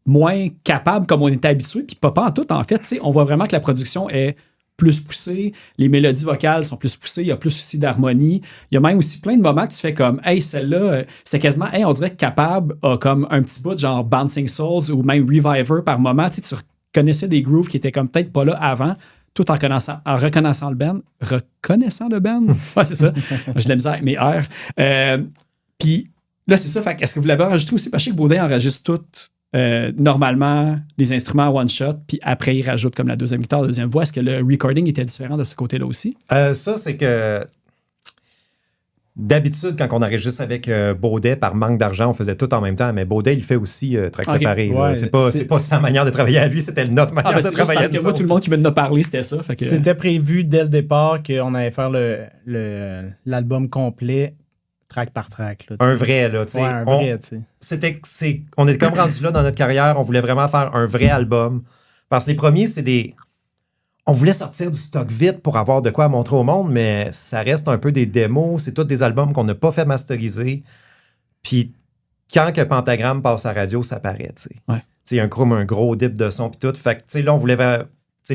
moins capable comme on était habitué. Puis pas en tout, en fait, on voit vraiment que la production est plus poussée, les mélodies vocales sont plus poussées, il y a plus aussi d'harmonie. Il y a même aussi plein de moments que tu fais comme hey, celle-là, c'est quasiment, hey, on dirait que Capable a comme un petit bout genre Bouncing Souls ou même Reviver par moment. Tu reconnaissais des grooves qui étaient comme peut-être pas là avant, tout en reconnaissant le band. Reconnaissant le band? Ouais, c'est ça. J'ai de la misère avec mes R. Puis là, c'est ça. Fait est-ce que vous l'avez enregistré aussi? Parce que je sais que Baudet enregistre tout. Normalement, les instruments one-shot, puis après, il rajoute comme la deuxième guitare, la deuxième voix. Est-ce que le recording était différent de ce côté-là aussi? Ça, c'est que d'habitude, quand on enregistre avec Baudet, par manque d'argent, on faisait tout en même temps, mais Baudet, il fait aussi track séparé. Ouais, c'est pas sa manière de travailler à lui, c'était notre manière de travailler parce que moi, tout le monde qui m'en a parlé, c'était ça. Fait que... C'était prévu dès le départ qu'on allait faire l'album complet track par track. Là, un vrai, là, tu sais. Ouais, un vrai, tu sais. On est comme rendu là dans notre carrière, on voulait vraiment faire un vrai album, Parce que les premiers, c'est des... On voulait sortir du stock vite pour avoir de quoi montrer au monde, mais ça reste un peu des démos. C'est tous des albums qu'on n'a pas fait masteriser. Puis quand que Pentagram passe à la radio, ça paraît, tu sais. Ouais. Il y a un gros dip de son puis tout. Fait que, tu sais, là, on voulait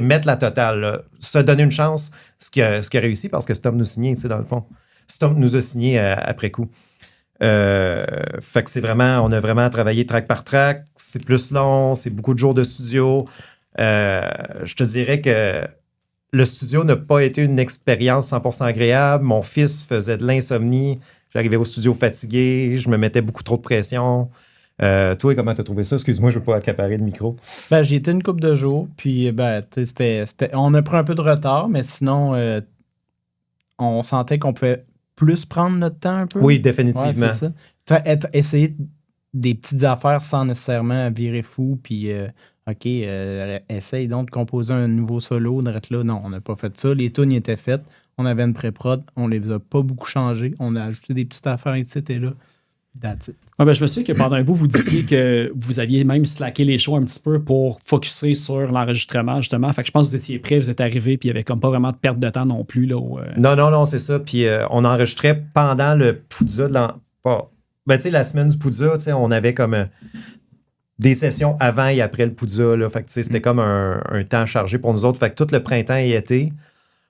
mettre la totale, là. Se donner une chance, ce qui a réussi parce que Stomp nous signait, tu sais, dans le fond. Stomp nous a signé après coup. Fait que c'est vraiment, on a vraiment travaillé track par track. C'est plus long, c'est beaucoup de jours de studio. Je te dirais que le studio n'a pas été une expérience 100% agréable. Mon fils faisait de l'insomnie. J'arrivais au studio fatigué. Je me mettais beaucoup trop de pression. Toi, comment t'as trouvé ça? Excuse-moi, je veux pas accaparer le micro. Ben, j'y étais une couple de jours. Puis, on a pris un peu de retard, mais sinon, on sentait qu'on pouvait plus prendre notre temps un peu. Oui, définitivement. Ouais, c'est ça. Essayer des petites affaires sans nécessairement virer fou, puis OK, essaye donc de composer un nouveau solo. Là, non, on n'a pas fait ça. Les tunes étaient faites. On avait une pré-prod. On les a pas beaucoup changées. On a ajouté des petites affaires ici et là. That's it. Ah ben, je me souviens que pendant un bout, vous disiez que vous aviez même slacké les shows un petit peu pour focusser sur l'enregistrement, justement. Fait que je pense que vous étiez prêts, vous êtes arrivés, puis il n'y avait comme pas vraiment de perte de temps non plus. Là, Non, c'est ça. Puis on enregistrait pendant le Poudza de ben, tu sais, la semaine du Poudza, tu sais, on avait comme des sessions avant et après le Poudza, là. Fait que, tu sais, c'était comme un temps chargé pour nous autres. Fait que tout le printemps et été,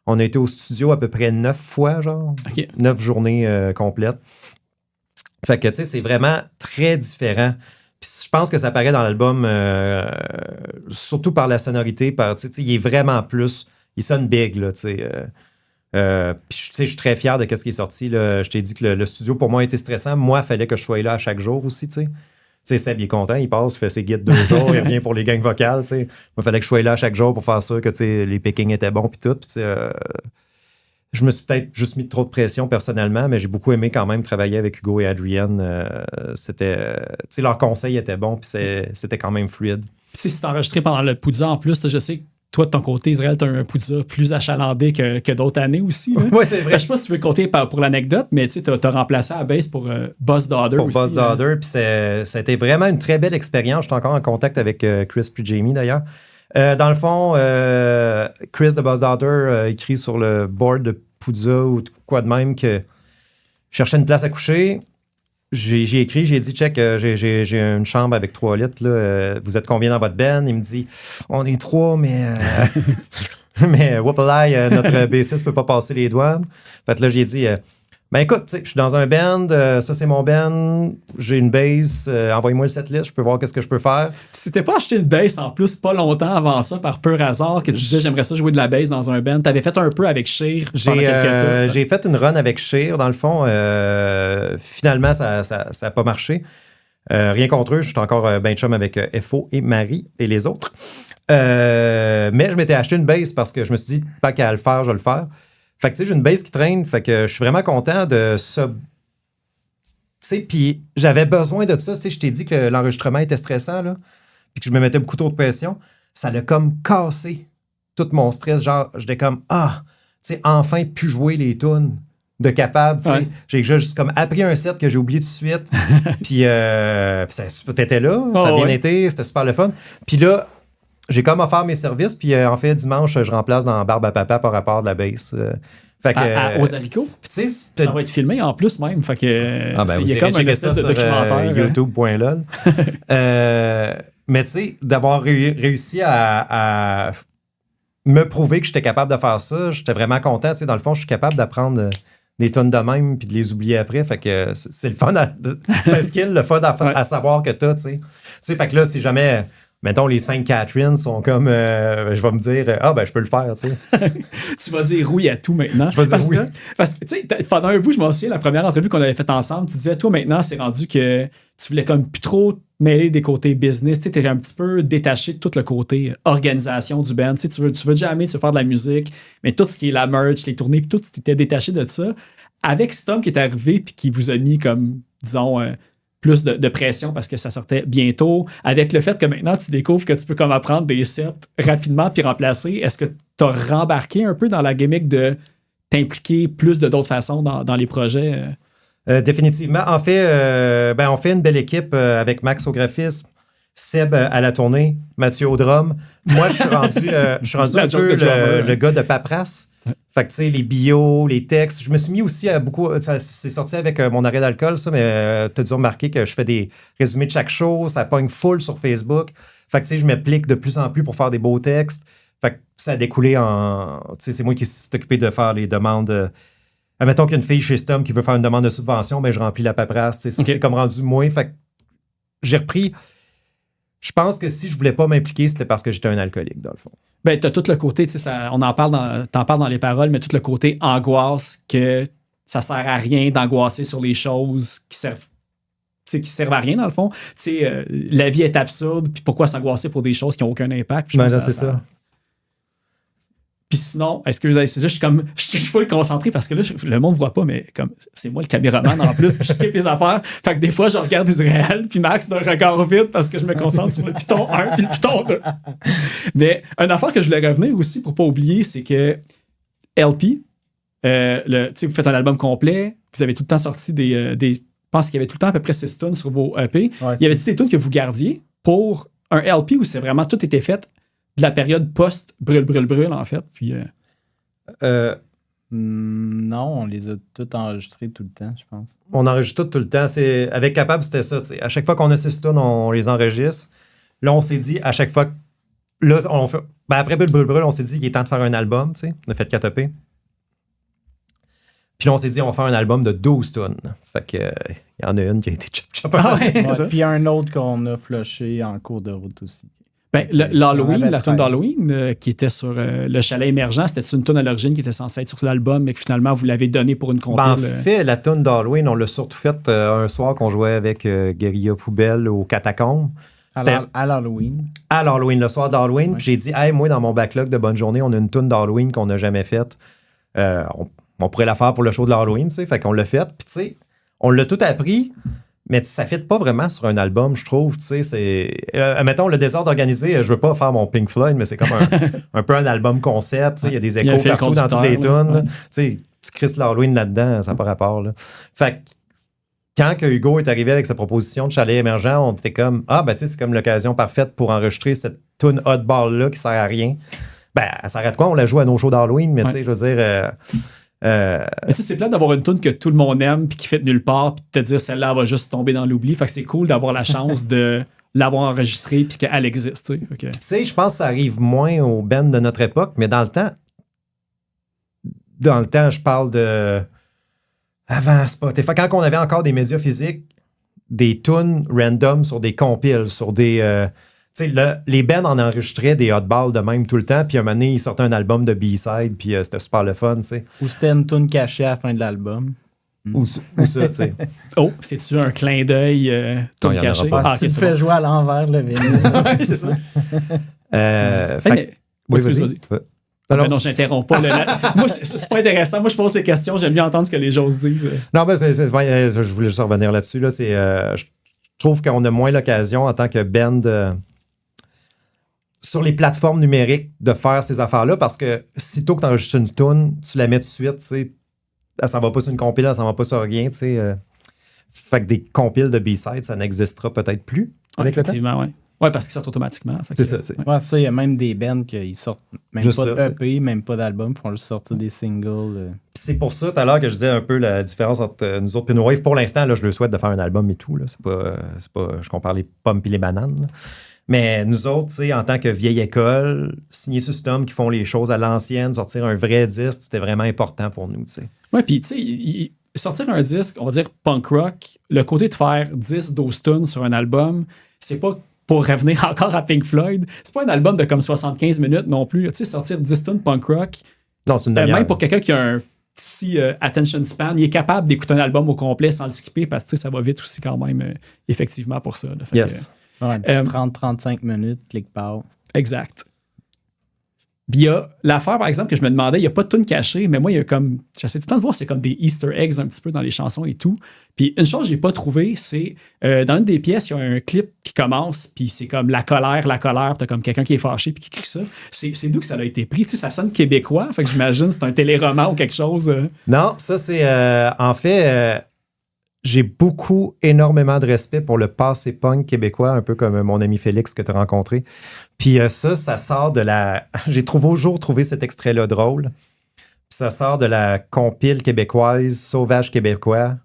on a été au studio à peu près 9 fois, genre. OK. 9 journées complètes. Fait que, tu sais, c'est vraiment très différent. Puis je pense que ça paraît dans l'album, surtout par la sonorité, tu sais, il est vraiment plus... Il sonne big, là, tu sais. Puis, tu sais, je suis très fier de ce qui est sorti, là. Je t'ai dit que le studio, pour moi, était stressant. Moi, il fallait que je sois là à chaque jour aussi, tu sais. Tu sais, Seb, il est content, il passe, il fait ses guides 2 jours, il revient pour les gangs vocales, tu sais. Moi, il fallait que je sois là à chaque jour pour faire sûr que, tu sais, les pickings étaient bons, puis tout. Puis, tu sais... je me suis peut-être juste mis trop de pression personnellement, mais j'ai beaucoup aimé quand même travailler avec Hugo et Adrienne. C'était, tu sais, leurs conseils étaient bons, puis c'était quand même fluide. Puis c'est enregistré pendant le Poudza en plus. Je sais que toi, de ton côté, Israël, tu as un Poudza plus achalandé que d'autres années aussi. Oui, c'est vrai. Je sais pas si tu veux compter pour l'anecdote, mais tu as remplacé à base pour Buzz Daughter pour aussi. Buzz Daughter, puis ça a été vraiment une très belle expérience. Je suis encore en contact avec Chris puis Jamie, d'ailleurs. Dans le fond, Chris de Buzz Daughter écrit sur le board de Poudza ou quoi de même que je cherchais une place à coucher. J'ai écrit, j'ai dit, check, j'ai une chambre avec 3 lits. Là, vous êtes combien dans votre band? Il me dit, on est 3, mais... mais whoopalai, notre bassiste peut pas passer les douanes. Fait que là, j'ai dit... ben écoute, je suis dans un band, ça c'est mon band, j'ai une bass, envoyez-moi le setlist, je peux voir qu'est-ce que je peux faire. Tu t'étais pas acheté une bass en plus pas longtemps avant ça, par pur hasard, que tu disais j'aimerais ça jouer de la bass dans un band. T'avais fait un peu avec Sheer pendant quelques temps. J'ai fait une run avec Sheer, dans le fond. Finalement, ça a pas marché. Rien contre eux, je suis encore ben chum avec FO et Marie et les autres. Mais je m'étais acheté une bass parce que je me suis dit, pas qu'à le faire, je vais le faire. Fait que, tu sais, j'ai une bass qui traîne, fait que je suis vraiment content de ça. Tu sais, puis j'avais besoin de ça. Tu sais, je t'ai dit que l'enregistrement était stressant, là, puis que je me mettais beaucoup trop de pression. Ça l'a comme cassé tout mon stress. Genre, j'étais comme, tu sais, enfin, pu jouer les tunes de capable, tu sais. Ouais. J'ai juste comme appris un set que j'ai oublié tout de suite. Puis, t'étais là, ça a bien été, c'était super le fun. Puis là, j'ai comme offert mes services, puis en fait, dimanche, je remplace dans Barbe à Papa par rapport de la basse. Fait que, aux haricots. Puis, ça va être filmé en plus même. Fait que il y a comme un checker espèce ça de sur documentaire. YouTube.lol. Mais tu sais, d'avoir réussi à me prouver que j'étais capable de faire ça, j'étais vraiment content. Tu sais, dans le fond, je suis capable d'apprendre des tonnes de même puis de les oublier après. Fait que c'est le fun. C'est un skill, le fun à savoir que t'as, tu sais. Tu sais, fait que là, si jamais... Mettons, les 5 Catherine sont comme... je vais me dire, ben, je peux le faire, tu sais. Tu vas dire oui à tout maintenant. Je vais dire oui. Parce que, tu sais, pendant un bout, je m'en souviens, la première entrevue qu'on avait faite ensemble, tu disais, toi, maintenant, c'est rendu que tu voulais comme plus trop mêler des côtés business. Tu sais, t'es un petit peu détaché de tout le côté organisation du band. Tu sais, tu veux jammer, tu veux faire de la musique, mais tout ce qui est la merch, les tournées, puis tout, tu t'étais détaché de ça. Avec Stomp qui est arrivé, puis qui vous a mis comme, disons... plus de pression parce que ça sortait bientôt. Avec le fait que maintenant, tu découvres que tu peux comme apprendre des sets rapidement puis remplacer, est-ce que tu as rembarqué un peu dans la gimmick de t'impliquer plus de d'autres façons dans les projets? Définitivement. En fait, on fait une belle équipe avec Max au graphisme, Seb à la tournée, Mathieu au drum. Moi, je suis rendu un peu le gars de paperasse. Fait que, tu sais, les bios, les textes. Je me suis mis aussi à beaucoup. C'est sorti avec mon arrêt d'alcool, ça, mais tu as dû remarquer que je fais des résumés de chaque chose. Ça pogne full sur Facebook. Fait que, tu sais, je m'applique de plus en plus pour faire des beaux textes. Fait que ça a découlé en. Tu sais, c'est moi qui suis occupé de faire les demandes. Admettons qu'il y a une fille chez Stom qui veut faire une demande de subvention, ben je remplis la paperasse. C'est comme rendu moins. Fait que j'ai repris. Je pense que si je voulais pas m'impliquer, c'était parce que j'étais un alcoolique, dans le fond. Ben, t'as tout le côté, tu sais, on en parle t'en parles dans les paroles, mais tout le côté angoisse que ça sert à rien d'angoisser sur les choses qui servent à rien, dans le fond. Tu sais, la vie est absurde, puis pourquoi s'angoisser pour des choses qui n'ont aucun impact? Puis c'est ça. Puis sinon, excusez, c'est juste, je suis full concentré parce que là, le monde ne voit pas, mais comme c'est moi le caméraman en plus, puis je skip les affaires. Fait que des fois, je regarde Israël, puis Max d'un regard vide parce que je me concentre sur le piton 1 puis le piton 2. Mais une affaire que je voulais revenir aussi pour pas oublier, c'est que LP, vous faites un album complet, vous avez tout le temps sorti des je pense qu'il y avait tout le temps à peu près 6 tunes sur vos EP. Ouais, il y avait-il des tunes que vous gardiez pour un LP où c'est vraiment tout était fait de la période post-brûle, en fait. Puis, non, on les a toutes enregistrées tout le temps, je pense. On enregistre tout le temps. Avec Capable, c'était ça. T'sais. À chaque fois qu'on a 6 tunes, on les enregistre. Là, on s'est dit, à chaque fois... Là, on fait... après Brûle, on s'est dit qu'il est temps de faire un album. T'sais. On a fait 4 EP. Puis là, on s'est dit, on va faire un album de 12 tunes. Fait que il y en a une qui a été chop. Puis il y a un autre qu'on a flushé en cours de route aussi. Ben, l'Halloween, la tune d'Halloween qui était sur le chalet émergent, c'était une tune à l'origine qui était censée être sur l'album, mais que finalement, vous l'avez donnée pour une compile. En fait, la tune d'Halloween, on l'a surtout faite un soir qu'on jouait avec Guérilla Poubelle aux Catacombes. À l'Halloween. À l'Halloween, le soir d'Halloween. Ouais. J'ai dit, hey, moi, dans mon backlog de Bonne Journée, on a une tune d'Halloween qu'on n'a jamais faite. On pourrait la faire pour le show de l'Halloween, tu sais. Fait qu'on l'a faite. Puis, tu sais, on l'a tout appris. Mais ça ne fit pas vraiment sur un album, je trouve. Tu sais, mettons, le désordre organisé, je veux pas faire mon Pink Floyd, mais c'est comme un peu un album concept. Tu sais, il y a des échos partout dans toutes les tunes. Ouais. Tu sais, tu crisses l'Halloween là-dedans, ça n'a pas rapport. Là. Fait que quand Hugo est arrivé avec sa proposition de chalet émergent, on était comme, ben tu sais, c'est comme l'occasion parfaite pour enregistrer cette tune hot-ball-là qui sert à rien. Ben, elle s'arrête quoi? On la joue à nos shows d'Halloween, mais tu sais, je veux dire... Mais tu sais, c'est plate d'avoir une tune que tout le monde aime puis qui fait de nulle part puis de te dire celle-là elle va juste tomber dans l'oubli. Fait que c'est cool d'avoir la chance de l'avoir enregistrée puis qu'elle existe. Okay. Puis tu sais, je pense que ça arrive moins aux bands de notre époque, mais dans le temps, je parle de avant Spotify. Quand on avait encore des médias physiques, des tunes random sur des compiles, sur des... tu sais, les bands en enregistraient des hotballs de même tout le temps, puis un moment donné, ils sortaient un album de B-side, puis c'était super le fun, tu sais. Ou c'était une tune cachée à la fin de l'album. Ou ça, tu sais. Oh, c'est-tu un clin d'œil tune cachée? Tu te fais jouer à l'envers, le vinyle. Oui, c'est ça. Oui, vas-y. Alors, non, j'interromps pas. Moi, c'est pas intéressant. Moi, je pose des questions. J'aime bien entendre ce que les gens se disent. Non, mais je voulais juste revenir là-dessus. Là, je trouve qu'on a moins l'occasion en tant que band... sur les plateformes numériques de faire ces affaires-là parce que sitôt que tu enregistres une tune, tu la mets tout de suite, tu sais, elle s'en va pas sur une compile, elle s'en va pas sur rien, tu sais. Fait que des compiles de B-side, ça n'existera peut-être plus. Effectivement, oui. Oui, parce qu'ils sortent automatiquement. C'est ça, tu sais. Ouais, ça, il y a même des bands qui sortent même juste pas d'EP, même pas d'album, ils font juste sortir des singles. C'est pour ça, tout à l'heure, que je disais un peu la différence entre nous autres et No Wave. Pour l'instant, là, je le souhaite de faire un album et tout. Là. C'est pas, je compare les pommes et les bananes. Là. Mais nous autres, tu sais, en tant que vieille école, signer System qui font les choses à l'ancienne, sortir un vrai disque, c'était vraiment important pour nous, tu sais. Ouais, puis tu sais, sortir un disque, on va dire punk rock, le côté de faire 10-12 tunes sur un album, c'est pas pour revenir encore à Pink Floyd, c'est pas un album de comme 75 minutes non plus. Tu sais, sortir 10 tunes punk rock, non, c'est une demi-heure. Même pour quelqu'un qui a un petit attention span, il est capable d'écouter un album au complet sans le skipper parce que ça va vite aussi quand même, effectivement, pour ça. Là. Fait yes. Ouais, 30-35 minutes, click-pow. Exact. Puis il y a l'affaire, par exemple, que je me demandais, il n'y a pas de tune cachée, mais moi, il y a comme. J'essaie tout le temps de voir, c'est comme des Easter eggs un petit peu dans les chansons et tout. Puis une chose que je n'ai pas trouvée, c'est dans une des pièces, il y a un clip qui commence, puis c'est comme la colère, puis t'as comme quelqu'un qui est fâché, puis qui crie ça. C'est d'où que ça a été pris? Tu sais, ça sonne québécois, fait que j'imagine c'est un téléroman ou quelque chose. Non, ça, c'est. En fait. j'ai énormément de respect pour le passé punk québécois, un peu comme mon ami Félix que tu as rencontré. Puis ça sort de la... J'ai toujours trouvé cet extrait-là drôle. Puis ça sort de la compile québécoise Sauvage québécois.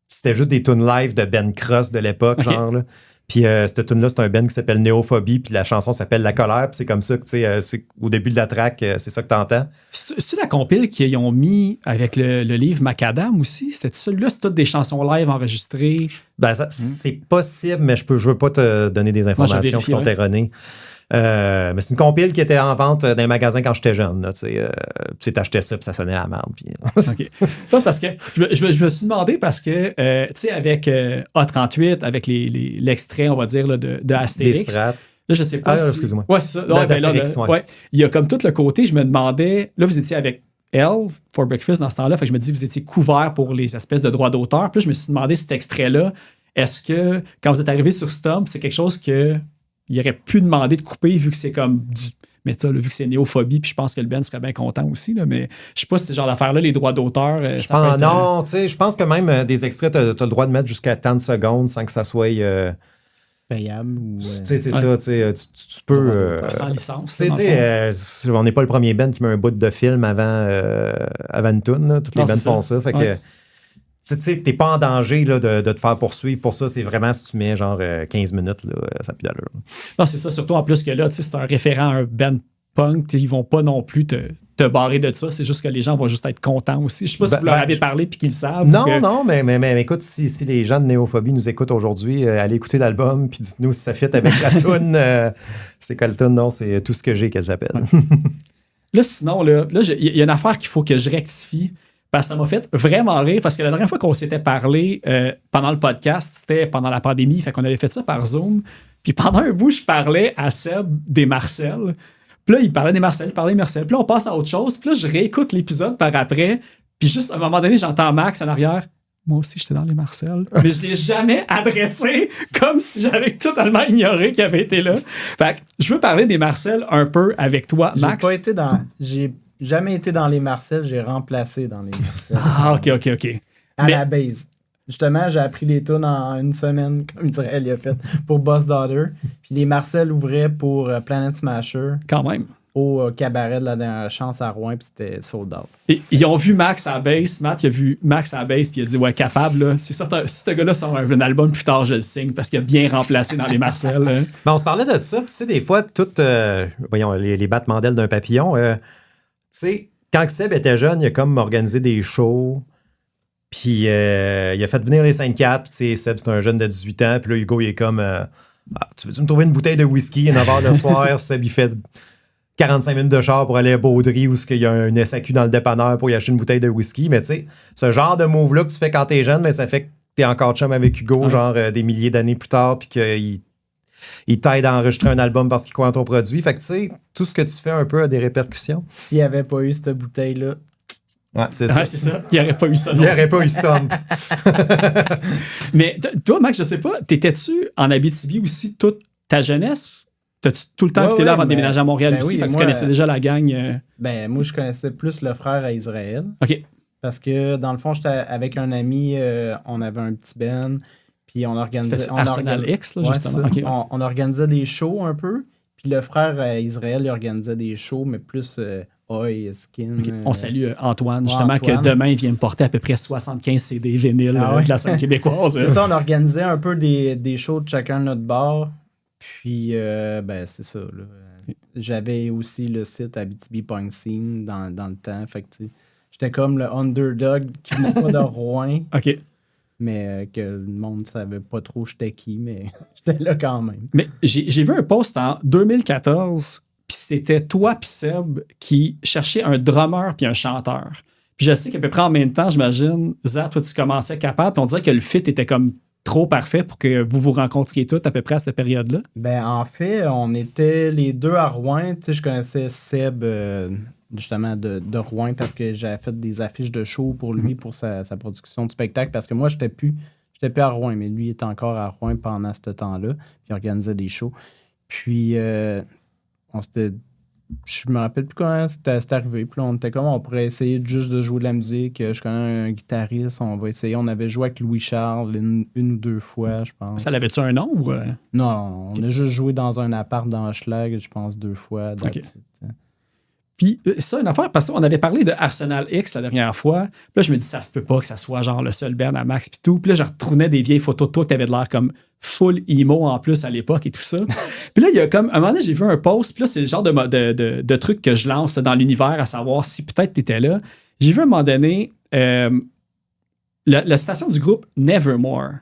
C'était juste des tunes live de Ben Cross de l'époque, genre, là. Puis cette tune-là, c'est un band qui s'appelle Néophobie, puis la chanson s'appelle La Colère, puis c'est comme ça que, tu sais, au début de la track, c'est ça que t'entends. C'est-tu la compile qu'ils ont mis avec le livre Macadam aussi? C'était celui-là? C'est toutes des chansons live enregistrées? Ben, c'est possible, mais je veux pas te donner des informations qui sont erronées. Mais c'est une compile qui était en vente dans les magasins quand j'étais jeune. Tu sais, t'achetais ça puis ça sonnait à la merde. Puis... OK. Ça, c'est parce que je me suis demandé parce que, tu sais, avec A38, avec l'extrait, on va dire, là, de Astérix. Là, je sais pas si... excuse-moi. Ouais, c'est ça. Ouais. Il y a comme tout le côté, je me demandais... Là, vous étiez avec Elle, For Breakfast, dans ce temps-là. Fait que je me dis, vous étiez couvert pour les espèces de droits d'auteur. Puis là, je me suis demandé, cet extrait-là, est-ce que, quand vous êtes arrivé sur Stomp, c'est quelque chose que... il aurait pu demander de couper vu que c'est comme du... Mais ça, là, vu que c'est Néophobie, puis je pense que le Ben serait bien content aussi, là, mais je sais pas si ce genre d'affaire-là, les droits d'auteur, ça peut être... Non, tu sais, je pense que même des extraits, t'as le droit de mettre jusqu'à 30 secondes sans que ça soit... payable ou... Tu sais, c'est ça, tu sais, tu peux... sans licence. Tu sais, on n'est pas le premier band qui met un bout de film avant une tune, là. Toutes les bands font ça, fait que... Tu sais, t'es pas en danger là, de te faire poursuivre pour ça. C'est vraiment si tu mets genre 15 minutes, là, ça n'a plus d'allure. Non, c'est ça. Surtout en plus que là, c'est un référent à un band punk. Ils vont pas non plus te barrer de ça. C'est juste que les gens vont juste être contents aussi. Je sais pas si vous leur avez parlé puis qu'ils le savent. Non, mais écoute, si les gens de Néophobie nous écoutent aujourd'hui, allez écouter l'album puis dites-nous si ça fit avec la toune. C'est quoi le toune? Non, c'est Tout ce que j'ai qu'elle s'appelle. Ouais. Là, sinon, il y a une affaire qu'il faut que je rectifie. Parce que ça m'a fait vraiment rire parce que la dernière fois qu'on s'était parlé pendant le podcast, c'était pendant la pandémie, fait qu'on avait fait ça par Zoom. Puis pendant un bout, je parlais à Seb des Marcel. Puis là, il parlait des Marcel, il parlait des Marcel. Puis là, on passe à autre chose. Puis là, je réécoute l'épisode par après. Puis juste à un moment donné, j'entends Max en arrière. Moi aussi, j'étais dans les Marcel. Mais je ne l'ai jamais adressé comme si j'avais totalement ignoré qu'il avait été là. Fait que je veux parler des Marcel un peu avec toi, Max. J'ai jamais été dans les Marcel, j'ai remplacé dans les Marcel. Ah, OK. La base. Justement, j'ai appris les tunes en une semaine, comme dirait elle a fait, pour Boss Daughter. Puis les Marcel ouvraient pour Planet Smasher. Quand même. Au cabaret de la dernière chance à Rouen, puis c'était sold out. Et ils ont vu Max à la bass. Matt, il a vu Max à la bass, puis il a dit, ouais, capable, là. C'est ça, si ce gars-là sort un album plus tard, je le signe, parce qu'il a bien remplacé dans les Marcel. Ben, on se parlait de ça, puis tu sais, des fois, toutes, voyons, les battements d'ailes d'un papillon, tu sais, quand Seb était jeune, il a comme organisé des shows, puis il a fait venir les 5-4, puis tu sais, Seb, c'est un jeune de 18 ans, puis là, Hugo, il est comme, tu veux-tu me trouver une bouteille de whisky à 9h le soir? Seb, il fait 45 minutes de char pour aller à Baudry où il y a un SAQ dans le dépanneur pour y acheter une bouteille de whisky. Mais tu sais, ce genre de move-là que tu fais quand t'es jeune, mais ça fait que t'es encore chum avec Hugo, genre des milliers d'années plus tard, puis qu'il t'aide à enregistrer un album parce qu'il croit en ton produit. Fait que tu sais, tout ce que tu fais un peu a des répercussions. S'il n'y avait pas eu cette bouteille-là... Ouais, c'est ça. C'est ça. Il n'y aurait pas eu ça. Il n'y aurait pas eu Stomp. Mais toi, Max, je sais pas, t'étais-tu en Abitibi aussi toute ta jeunesse? T'as-tu tout le temps que t'es là avant de déménager à Montréal aussi? Oui, fait que tu connaissais déjà la gang? Ben, moi, je connaissais plus le frère à Israël. OK. Parce que, dans le fond, j'étais avec un ami, on avait un petit band, puis on organisait... C'était Arsenal X, là, justement. Okay. On organisait des shows un peu, puis le frère à Israël, il organisait des shows, mais plus Oi, Skin... Okay. On salue Antoine, justement, que demain, il vient me porter à peu près 75 CD vinyles de la scène québécoise. C'est ça, on organisait un peu des shows de chacun de notre bar. Puis, ben, c'est ça. Là. J'avais aussi le site Abitibi Punk Scene dans le temps. Fait que, j'étais comme le underdog qui venait pas de Rouen. OK. Mais que le monde ne savait pas trop j'étais qui, mais j'étais là quand même. Mais j'ai vu un post en 2014, puis c'était toi puis Seb qui cherchaient un drummer puis un chanteur. Puis je sais qu'à peu près en même temps, j'imagine, Zach, toi, tu commençais capable, puis on dirait que le fit était comme trop parfait pour que vous vous rencontriez tous à peu près à cette période-là? Ben, en fait, on était les deux à Rouen. Tu sais, je connaissais Seb, justement, de Rouen parce que j'avais fait des affiches de show pour lui, pour sa production de spectacle. Parce que moi, j'étais plus à Rouen, mais lui était encore à Rouen pendant ce temps-là. Puis il organisait des shows. Puis, on s'était Je me rappelle plus comment c'était arrivé. Puis là, on était comme, on pourrait essayer juste de jouer de la musique. Je connais un guitariste, on va essayer. On avait joué avec Louis-Charles une ou deux fois, je pense. Ça l'avait-tu un nom ou... Non, on a juste joué dans un appart dans Schlag, je pense, 2 fois. OK. Puis ça, une affaire, parce qu'on avait parlé de Arsenal X la dernière fois. Puis là, je me dis, ça se peut pas que ça soit genre le seul band à Max puis tout. Puis là, je retournais des vieilles photos de toi que t'avais de l'air comme full emo en plus à l'époque et tout ça. Puis là, il y a comme, à un moment donné, j'ai vu un post, puis là, c'est le genre de truc que je lance dans l'univers à savoir si peut-être t'étais là. J'ai vu à un moment donné la citation du groupe Nevermore.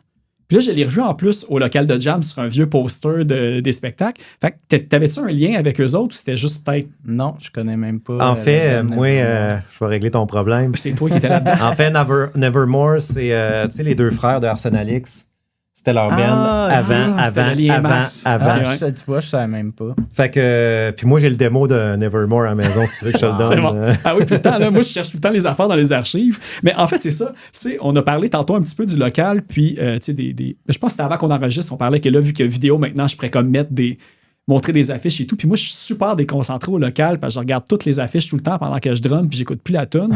Puis là, je l'ai revu en plus au local de Jam sur un vieux poster des spectacles. Fait que t'avais-tu un lien avec eux autres ou c'était juste peut-être... Non, je connais même pas. En fait, moi, je vais régler ton problème. C'est toi qui étais là-dedans. En fait, Nevermore, c'est tu sais, les deux frères de Arsenal X. C'était leur band c'était le lien Max. avant. Tu vois, je savais même pas. Fait que, puis moi, j'ai le démo de Nevermore à la maison, si tu veux que je te le donne. C'est bon. Ah oui, tout le temps. Là, moi, je cherche tout le temps les affaires dans les archives. Mais en fait, c'est ça. Tu sais, on a parlé tantôt un petit peu du local, puis, tu sais, je pense que c'était avant qu'on enregistre, on parlait que là, vu qu'il y a vidéo, maintenant, je pourrais comme montrer des affiches et tout. Puis moi, je suis super déconcentré au local parce que je regarde toutes les affiches tout le temps pendant que je drum puis j'écoute plus la tune.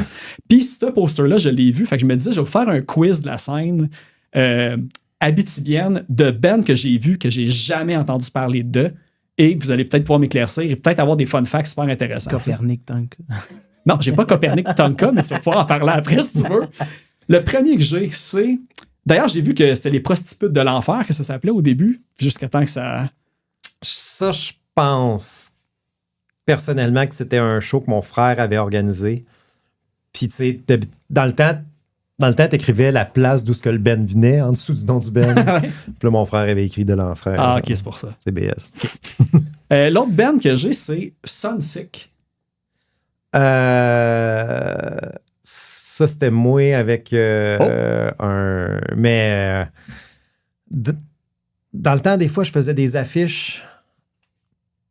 Puis ce poster-là, je l'ai vu. Fait que je me disais, je vais vous faire un quiz de la scène abitibienne de band que j'ai vu, que j'ai jamais entendu parler de. Et vous allez peut-être pouvoir m'éclaircir et peut-être avoir des fun facts super intéressants. Copernic Tonka. Non, j'ai pas Copernic Tonka, mais tu vas pouvoir en parler après si tu veux. Le premier que j'ai, c'est... D'ailleurs, j'ai vu que c'était les prostituées de l'enfer que ça s'appelait au début, jusqu'à temps que ça... Ça, je pense personnellement que c'était un show que mon frère avait organisé. Puis, tu sais, dans le temps, t'écrivais la place d'où ce que le Ben venait, en dessous du nom du Ben. Puis là, mon frère avait écrit de l'enfer. Ah, OK, c'est pour ça. C'est BS. L'autre band que j'ai, c'est Sunsick. Ça, c'était moi avec un... Mais dans le temps, des fois, je faisais des affiches,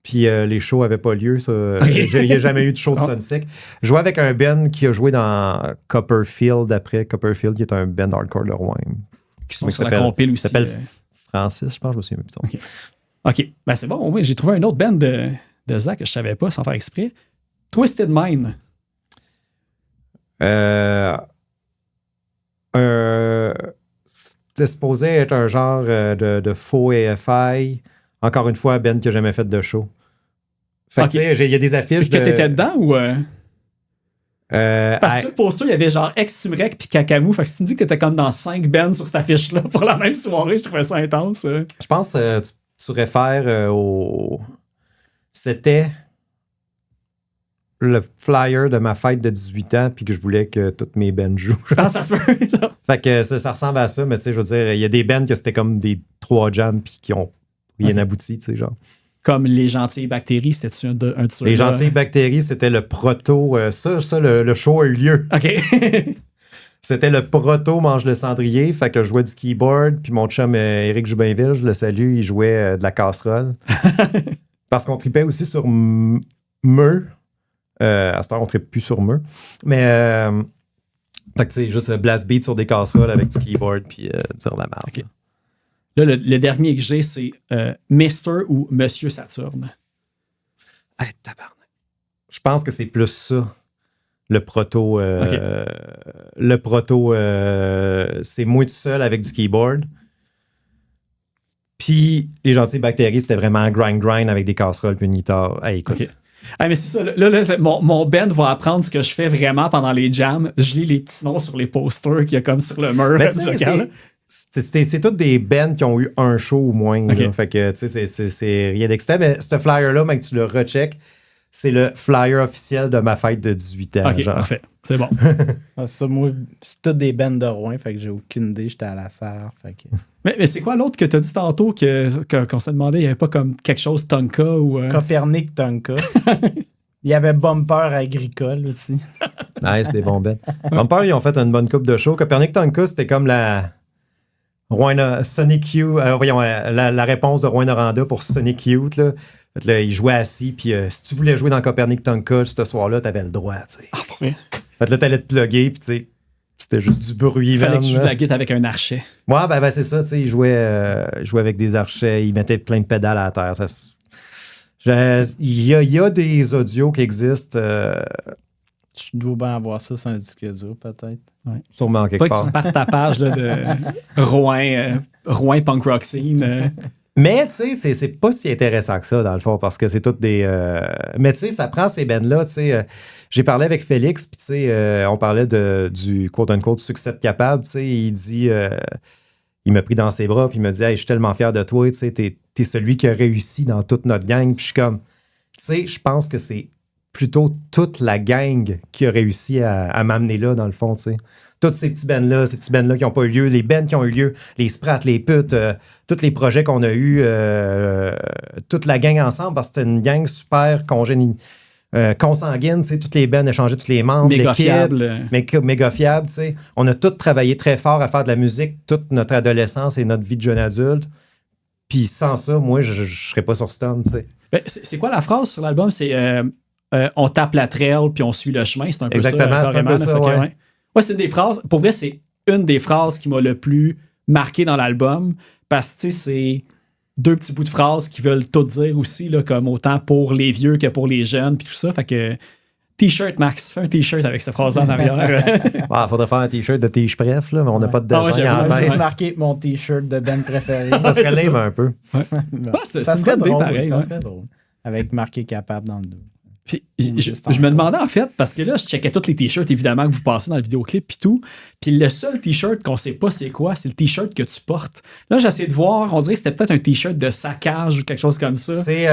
puis les shows n'avaient pas lieu. Il n'y a jamais eu de show de Sunsick. Je jouais avec un band qui a joué dans Copperfield après. Copperfield, qui est un band hardcore de Rouen. Qui sont sur la compile aussi. Il s'appelle Francis, je pense, je me souviens plus. OK. Ben c'est bon, oui, j'ai trouvé un autre band de Zach que je savais pas, sans faire exprès. Twisted Mind. C'était supposé être un genre de faux AFI. Encore une fois, Ben qui n'a jamais fait de show. Fait que, tu sais, il y a des affiches que t'étais dedans ou... Parce que sur le poster, il y avait genre Ex-Tumrec puis Cacamou. Fait que si tu me dis que t'étais comme dans 5 bands sur cette affiche-là pour la même soirée, je trouvais ça intense. Je pense que tu réfères au... C'était le flyer de ma fête de 18 ans puis que je voulais que toutes mes bands jouent. Ah, ça se peut, ça. Fait que ça ressemble à ça, mais tu sais, je veux dire, il y a des bands que c'était comme des 3 jams puis qui ont rien abouti, tu sais, genre. Comme Les Gentilles Bactéries, c'était-tu un de ceux-là? Les Gentilles Bactéries, c'était le proto... le show a eu lieu. OK. C'était le proto Mange le cendrier, fait que je jouais du keyboard, puis mon chum Éric Joubinville, je le salue, il jouait de la casserole. Parce qu'on tripait aussi sur Meux. À cette heure, on trippe plus sur Meux. Mais, fait que tu sais, juste blast beat sur des casseroles avec du keyboard, puis dire la merde. Okay. Là, le dernier que j'ai, c'est Mr. ou Monsieur Saturne. Hey, tabarnak. Je pense que c'est plus ça. Le proto. Le proto, c'est moi tout seul avec du keyboard. Puis les Gentilles Bactéries, c'était vraiment grind avec des casseroles puis une guitare. Hey, écoute. Okay. Ah, mais c'est ça. Là, mon band va apprendre ce que je fais vraiment pendant les jams. Je lis les petits noms sur les posters qu'il y a comme sur le mur du local. C'est tous des bands qui ont eu un show au moins. Okay. Fait que, tu sais, c'est rien d'extra. Mais ce flyer-là, mec, tu le recheck. C'est le flyer officiel de ma fête de 18 ans. OK, genre. Parfait. C'est bon. Ça, moi, c'est toutes des bands de Rouen, fait que j'ai aucune idée. J'étais à la serre. Fait que... mais c'est quoi l'autre que tu as dit tantôt qu'on s'est demandé? Il n'y avait pas comme quelque chose Tonka ou... Copernic Tonka. Il y avait Bumper Agricole aussi. Nice, des bons bands. Bumper, ils ont fait une bonne coupe de show. Copernic Tonka, c'était comme la... Sonic Youth, la réponse de Rouen-Noranda pour Sonic Youth, là. Fait là, il jouait assis, puis si tu voulais jouer dans Copernic Tonka ce soir-là, t'avais le droit, tu sais. Ah, pour vrai? Fait là, t'allais te plugger, puis tu sais, c'était juste du bruit. Il fallait que tu joues de la guitare avec un archet. Ouais, c'est ça, tu sais, il jouait avec des archets, il mettait plein de pédales à la terre. Il y a des audios qui existent. Tu dois bien avoir ça sur un disque dur, peut-être. Ouais. Sûrement quelque C'est part. que tu partes ta page là, de Rouen Punk Rock Scene. Mais, tu sais, c'est pas si intéressant que ça, dans le fond, parce que c'est toutes des... Mais, tu sais, ça prend ces bands-là, tu sais. J'ai parlé avec Félix, puis, tu sais, on parlait du quote-unquote succès de Capable, tu sais. Il dit... il m'a pris dans ses bras, puis il m'a dit « Hey, je suis tellement fier de toi, tu sais, t'es celui qui a réussi dans toute notre gang. » Puis je suis comme... Tu sais, je pense que c'est plutôt toute la gang qui a réussi à m'amener là, dans le fond, tu sais. Toutes ces petits bands-là qui n'ont pas eu lieu, les bands qui ont eu lieu, les Sprats, les putes, tous les projets qu'on a eus, toute la gang ensemble, parce que c'était une gang super consanguine, tu sais, toutes les bands échangeaient tous les membres, Méga fiable. méga fiable, tu sais. On a tous travaillé très fort à faire de la musique toute notre adolescence et notre vie de jeune adulte. Puis sans ça, moi, je serais pas sur Stom, tu sais. Ben, c'est quoi la phrase sur l'album? C'est on tape la trail puis on suit le chemin. C'est un peu Exactement, ça. c'est un peu ça, ouais. Ouais, c'est une des phrases. Pour vrai, c'est une des phrases qui m'a le plus marqué dans l'album parce que c'est deux petits bouts de phrases qui veulent tout dire aussi, là, comme autant pour les vieux que pour les jeunes puis tout ça. Fait que T-shirt, Max. Fais un T-shirt avec cette phrase-là en arrière. Faudrait faire un T-shirt de Tige Pref, là, mais on n'a pas de dessin en J'ai tête. marqué mon T-shirt de band préféré. Ça serait lame un peu. C'est Ça une serait bonne idée, drôle, pareil. ça Ouais. serait drôle. Avec marqué Capable dans le dos. Puis, je me demandais en fait, parce que là, je checkais tous les t-shirts évidemment que vous passez dans le vidéoclip puis tout. Puis le seul t-shirt qu'on sait pas c'est quoi, c'est le t-shirt que tu portes. Là, j'essaie de voir, on dirait que c'était peut-être un t-shirt de saccage ou quelque chose comme ça. C'est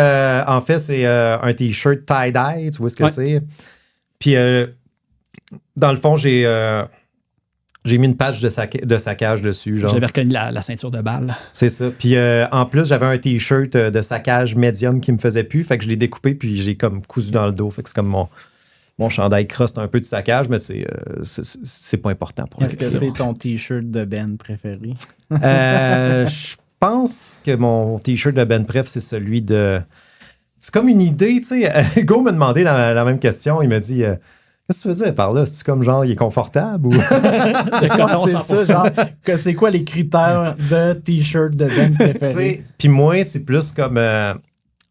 en fait, c'est un t-shirt tie-dye, tu vois ce que c'est. Puis dans le fond, j'ai mis une patch de saccage dessus. Genre. J'avais reconnu la ceinture de balle. C'est ça. Puis en plus, j'avais un t-shirt de saccage médium qui me faisait plus. Fait que je l'ai découpé puis j'ai comme cousu dans le dos. Fait que c'est comme mon chandail croste un peu de saccage, mais tu sais, c'est pas important pour moi. Est-ce que c'est ton t-shirt de band préféré? Je pense que mon t-shirt de Ben Pref, c'est celui de... C'est comme une idée, tu sais. Go m'a demandé la même question. Il m'a dit... Qu'est-ce que tu veux dire par là? C'est-tu comme genre, il est confortable ou. Le coton C'est 100%. ça, genre, c'est quoi les critères de t-shirt de band préféré? Puis moi, c'est plus comme.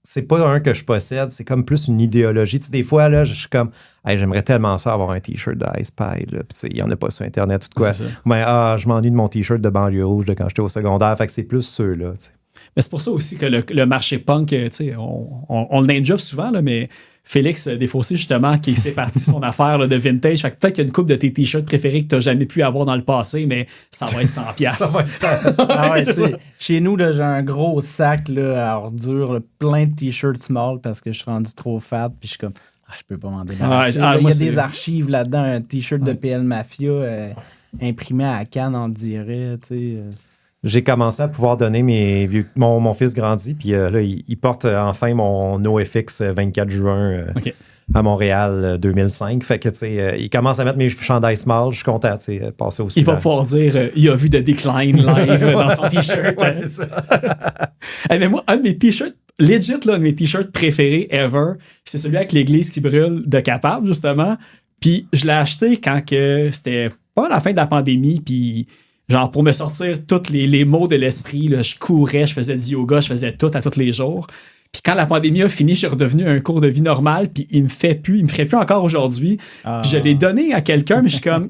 C'est pas un que je possède, c'est comme plus une idéologie. Tu sais, des fois, là, je suis comme, hey, j'aimerais tellement ça avoir un t-shirt de Ice Pie. Puis, tu sais, il n'y en a pas sur Internet ou de quoi. Mais je m'ennuie de mon t-shirt de banlieue rouge de quand j'étais au secondaire. Fait que c'est plus ceux-là, tu sais. Mais c'est pour ça aussi que le marché punk, tu sais, on le name job souvent, là, mais Félix Desfossés, justement, qui s'est parti son affaire là, de vintage. Fait que peut-être qu'il y a une couple de tes t-shirts préférés que tu n'as jamais pu avoir dans le passé, mais ça va être 100$. Ça va être ça. Ah ouais, chez nous, là, j'ai un gros sac là, à ordures, là, plein de t-shirts small parce que je suis rendu trop fat. Puis je suis comme, je peux pas m'en débarrasser. Il y a des archives là-dedans, un t-shirt de PL Mafia imprimé à Cannes, on dirait, tu sais. J'ai commencé à pouvoir donner mes vieux... Mon fils grandit, puis là, il porte enfin mon NoFX 24 juin à Montréal 2005. Fait que, tu sais, il commence à mettre mes chandails small. Je suis content, tu sais, passer au suivant. Il va pouvoir dire il a vu de Decline live dans son t-shirt. Ouais, c'est ça. Mais moi, un de mes t-shirts, legit, là, un de mes t-shirts préférés ever, c'est celui avec l'église qui brûle de Capable, justement. Puis je l'ai acheté quand que c'était pas à la fin de la pandémie, puis... Genre, pour me sortir tous les maux de l'esprit, là, je courais, je faisais du yoga, je faisais tout à tous les jours. Puis quand la pandémie a fini, je suis redevenu un cours de vie normal, puis il me ferait plus encore aujourd'hui. Puis je l'ai donné à quelqu'un, mais je suis comme...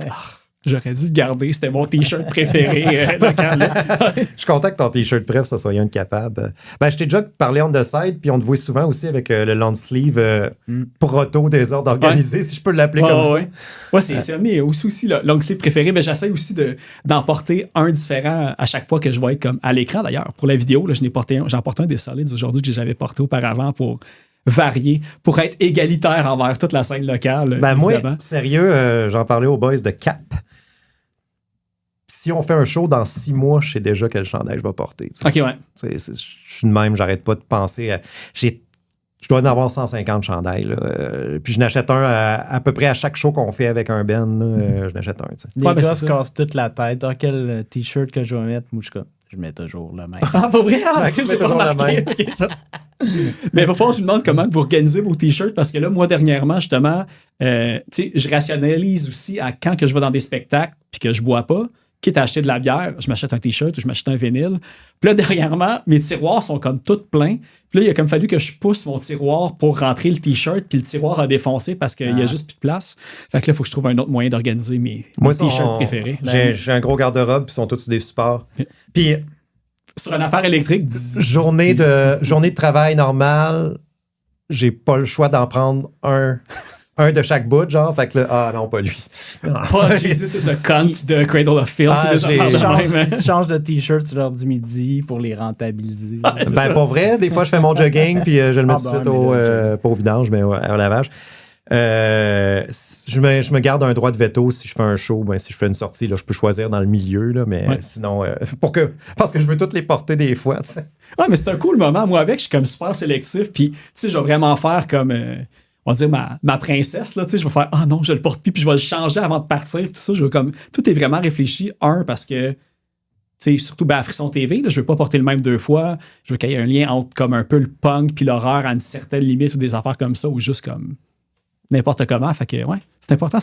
J'aurais dû le garder, c'était mon t-shirt préféré local. Je suis content que ton t-shirt bref, ça soit un capable. Ben, je t'ai déjà parlé on the side, puis on te voit souvent aussi avec le long sleeve proto désordre organisé, si je peux l'appeler comme ça. Ouais, c'est un de mes aussi le long sleeve préféré, mais j'essaie aussi d'en porter un différent à chaque fois que je vais être comme à l'écran. D'ailleurs, pour la vidéo, là, j'en porte un des Solids aujourd'hui que j'avais porté auparavant pour varier, pour être égalitaire envers toute la scène locale. Ben moi, sérieux, j'en parlais aux boys de Cap. Si on fait un show dans 6 mois, je sais déjà quel chandail je vais porter. T'sais. OK, ouais. Je suis de même, j'arrête pas de penser à... Je dois en avoir 150 chandails. Là. Puis je n'achète un à peu près à chaque show qu'on fait avec un band. Je n'achète un. T'sais. Les gars se cassent toute la tête. Quel t-shirt que je vais mettre? Moi, je mets toujours le même. Ah, pas vrai? Je mets toujours le même. Mais il va falloir que je me demande comment vous organisez vos t-shirts parce que là, moi, dernièrement, justement, je rationalise aussi à quand que je vais dans des spectacles puis que je bois pas. quitte à acheter de la bière, je m'achète un t-shirt ou je m'achète un vinyle. Puis là, dernièrement, mes tiroirs sont comme tous pleins. Puis là, il a comme fallu que je pousse mon tiroir pour rentrer le t-shirt, puis le tiroir a défoncé parce qu'il y a juste plus de place. Fait que là, il faut que je trouve un autre moyen d'organiser mes t-shirts préférés. J'ai un gros garde-robe, puis ils sont tous sur des supports. Puis sur une affaire électrique, journée de travail normale, j'ai pas le choix d'en prendre un de chaque bout, genre. Fait que là, non, pas lui. Pas Jesus, c'est ce cunt de Cradle of Filth. Ils changent de t-shirt sur l'heure du midi pour les rentabiliser. Ben, pas vrai. Des fois, je fais mon jogging, puis je le mets tout de suite au vidange, mais au lavage. Je me garde un droit de veto si je fais un show. Ben, si je fais une sortie, là, je peux choisir dans le milieu, là, mais sinon, parce que je veux toutes les porter des fois. T'sais. Ah, mais c'est un cool moment. Moi, avec, je suis comme super sélectif. Puis, tu sais, je vais vraiment faire comme, on va dire, ma princesse. Là, tu sais, je vais faire, non, je le porte plus, puis je vais le changer avant de partir. Tout ça, je veux comme, tout est vraiment réfléchi. Parce que, tu sais, surtout à Frisson TV, là, je veux pas porter le même 2 fois. Je veux qu'il y ait un lien entre comme un peu le punk puis l'horreur à une certaine limite ou des affaires comme ça, ou juste comme n'importe comment. Fait que, ouais, c'est important.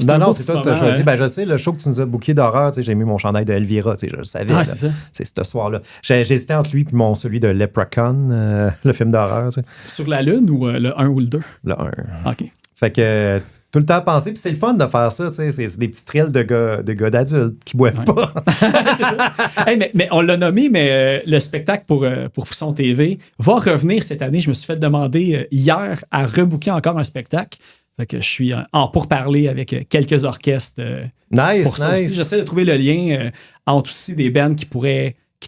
Non, c'est ça que tu as choisi. Ben, je sais, le show que tu nous as booké d'horreur, j'ai mis mon chandail de Elvira, je le savais. Ah, c'est ça. C'est ce soir-là. J'ai hésité entre lui et celui de Leprechaun, le film d'horreur. Sur la Lune ou le 1 ou le 2? Le 1. OK. Fait que tout le temps penser, puis c'est le fun de faire ça, c'est des petits thrills de gars d'adultes qui boivent pas. C'est ça. Hey, mais on l'a nommé, mais le spectacle pour Frisson TV va revenir cette année. Je me suis fait demander hier à rebooker encore un spectacle. Fait que je suis en pourparlers avec quelques orchestres. Pour ça aussi. J'essaie de trouver le lien entre aussi des bands qui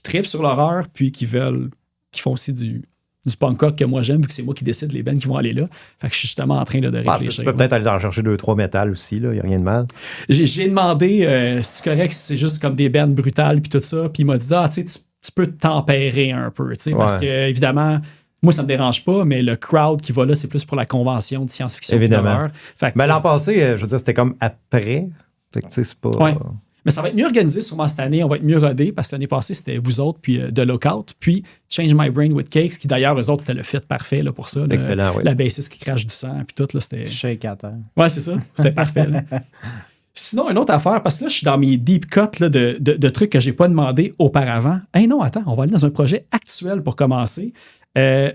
trippent sur l'horreur, puis qui font aussi du punk rock que moi j'aime, vu que c'est moi qui décide les bands qui vont aller là. Fait que je suis justement en train de réfléchir. Tu peux peut-être aller en chercher 2-3 métal aussi, il n'y a rien de mal. J'ai demandé si tu correct, si c'est juste comme des bands brutales puis tout ça, puis il m'a dit tu peux tempérer un peu, parce que évidemment, moi ça me dérange pas, mais le crowd qui va là, c'est plus pour la convention de science-fiction. Évidemment. Mais l'an passé, je veux dire, c'était comme après. Fait que c'est pas. Ouais. Mais ça va être mieux organisé sûrement cette année. On va être mieux rodé parce que l'année passée, c'était vous autres, puis The Lookout, puis Change My Brain with Cakes, qui d'ailleurs, eux autres, c'était le fit parfait là, pour ça. Excellent, oui. La bassiste qui crache du sang, puis tout, là, c'était... Shake à terre. Ouais, c'est ça. C'était parfait. Là. Sinon, une autre affaire, parce que là, je suis dans mes deep cuts là, de trucs que j'ai pas demandé auparavant. Hey, non, attends, on va aller dans un projet actuel pour commencer.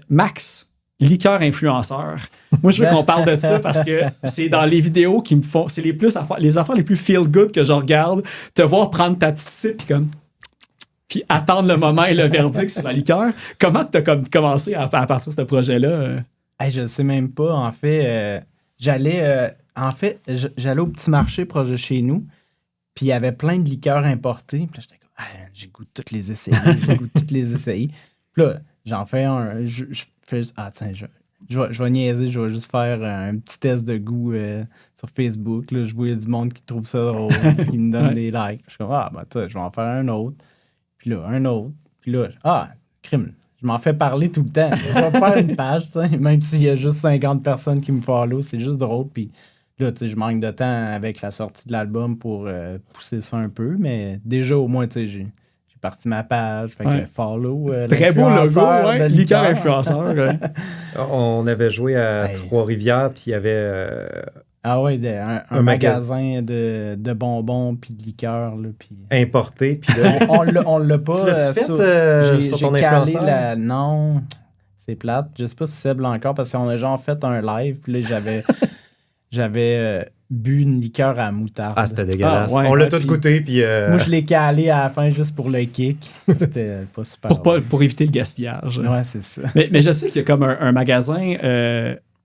Max, liqueur influenceur. Moi, je veux qu'on parle de ça parce que c'est dans les vidéos qui me font... C'est les affaires les plus feel-good que je regarde. Te voir prendre ta petite sip puis attendre le moment et le verdict sur la liqueur. Comment tu as commencé à partir de ce projet-là? Je ne sais même pas. En fait, j'allais au petit marché proche de chez nous, puis il y avait plein de liqueurs importées. Puis là, j'étais comme, j'ai goût de toutes les essayer. Puis là, j'en fais un... Je vais niaiser, je vais juste faire un petit test de goût sur Facebook. Là, je vois du monde qui trouve ça drôle, qui me donne des likes. Je suis comme, je vais en faire un autre. Puis là, un autre. Puis là, crime. Je m'en fais parler tout le temps. Je vais faire une page, même s'il y a juste 50 personnes qui me follow, c'est juste drôle. Puis là, je manque de temps avec la sortie de l'album pour pousser ça un peu. Mais déjà, au moins, j'ai parti ma page, fait que follow. Très beau logo, liqueur influenceur. On avait joué à Trois-Rivières, puis il y avait... un magasin de bonbons puis de liqueurs. Là, puis... Importé. Puis là... on l'a pas... Tu l'as-tu fait sur ton influenceur? Non, c'est plate. Je sais pas si Seb l'a encore, parce qu'on a genre fait un live, puis là, j'avais bu une liqueur à moutarde. C'était dégueulasse. On l'a tout goûté. Puis moi, je l'ai calé à la fin juste pour le kick. C'était pas super. Pour éviter le gaspillage. Ouais, c'est ça. Mais je sais qu'il y a comme un magasin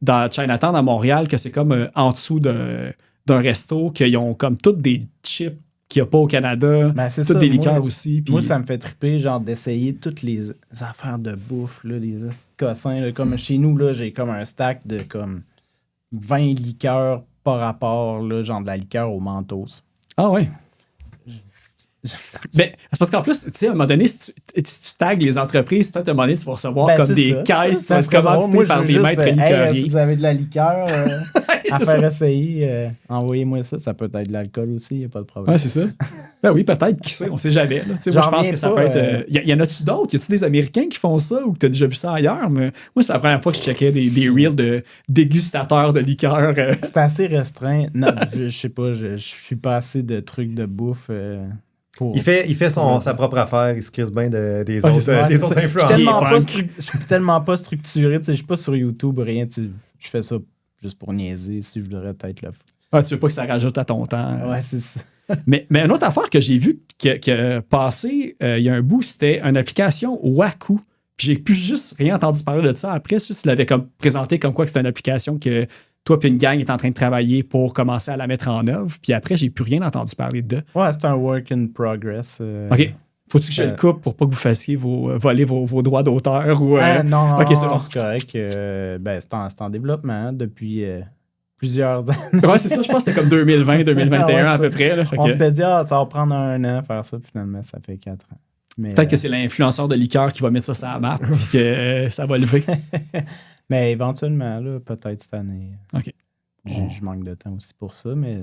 dans Chinatown à Montréal que c'est comme en dessous d'un resto, qu'ils ont comme toutes des chips qu'il n'y a pas au Canada. Toutes des liqueurs aussi. Moi, ça me fait triper, genre, d'essayer toutes les affaires de bouffe, là, des cossins. Là, comme chez nous, là, j'ai comme un stack de comme 20 liqueurs par rapport, là, genre de la liqueur au Mentos. Ah ouais. Mais c'est parce qu'en plus, tu sais, à un moment donné, si tu tags les entreprises, peut-être à un moment donné, tu vas recevoir comme des caisses, tu vas être commandité par des maîtres liqueuriers. Si vous avez de la liqueur à faire essayer, envoyez-moi ça. Ça peut être de l'alcool aussi, il n'y a pas de problème. Ouais, c'est ça. Ben oui, peut-être, qui sait, on sait jamais. Là. Moi, je pense que ça peut être... Y en a-tu d'autres? Y a-tu des Américains qui font ça ou que tu as déjà vu ça ailleurs? Mais moi, c'est la première fois que je checkais des reels de dégustateurs de liqueur. C'est assez restreint. Non, je sais pas, je suis pas assez de trucs de bouffe... Il fait sa propre affaire, il se crisse bien des Ouais, autres influenceurs. Je suis tellement pas structuré, je suis pas sur YouTube, rien. Je fais ça juste pour niaiser, si je voudrais peut-être le faire. Ah, tu veux pas que ça rajoute à ton temps. Ouais, c'est ça. Mais une autre affaire que j'ai vue qui a passé il y a un bout, c'était une application Wahoo. Puis j'ai plus juste rien entendu parler de ça. Après, tu l'avais comme présenté comme quoi que c'était une application que toi puis une gang est en train de travailler pour commencer à la mettre en œuvre. Puis après, j'ai plus rien entendu parler de. Ouais, c'est un work in progress. OK. Faut-tu que je le coupe pour pas que vous fassiez voler vos droits d'auteur? Ou, non, OK, c'est bon. c'est correct. C'est en développement depuis plusieurs années. Ouais, c'est ça. Je pense que c'était comme 2020, 2021 Ouais, à peu près. Là, on s'était dit, ça va prendre 1 an faire ça. Puis finalement, ça fait 4 ans. Peut-être que c'est l'influenceur de liqueur qui va mettre ça sur la map puis que ça va lever. Mais éventuellement, là, peut-être cette année. OK. Je manque de temps aussi pour ça, mais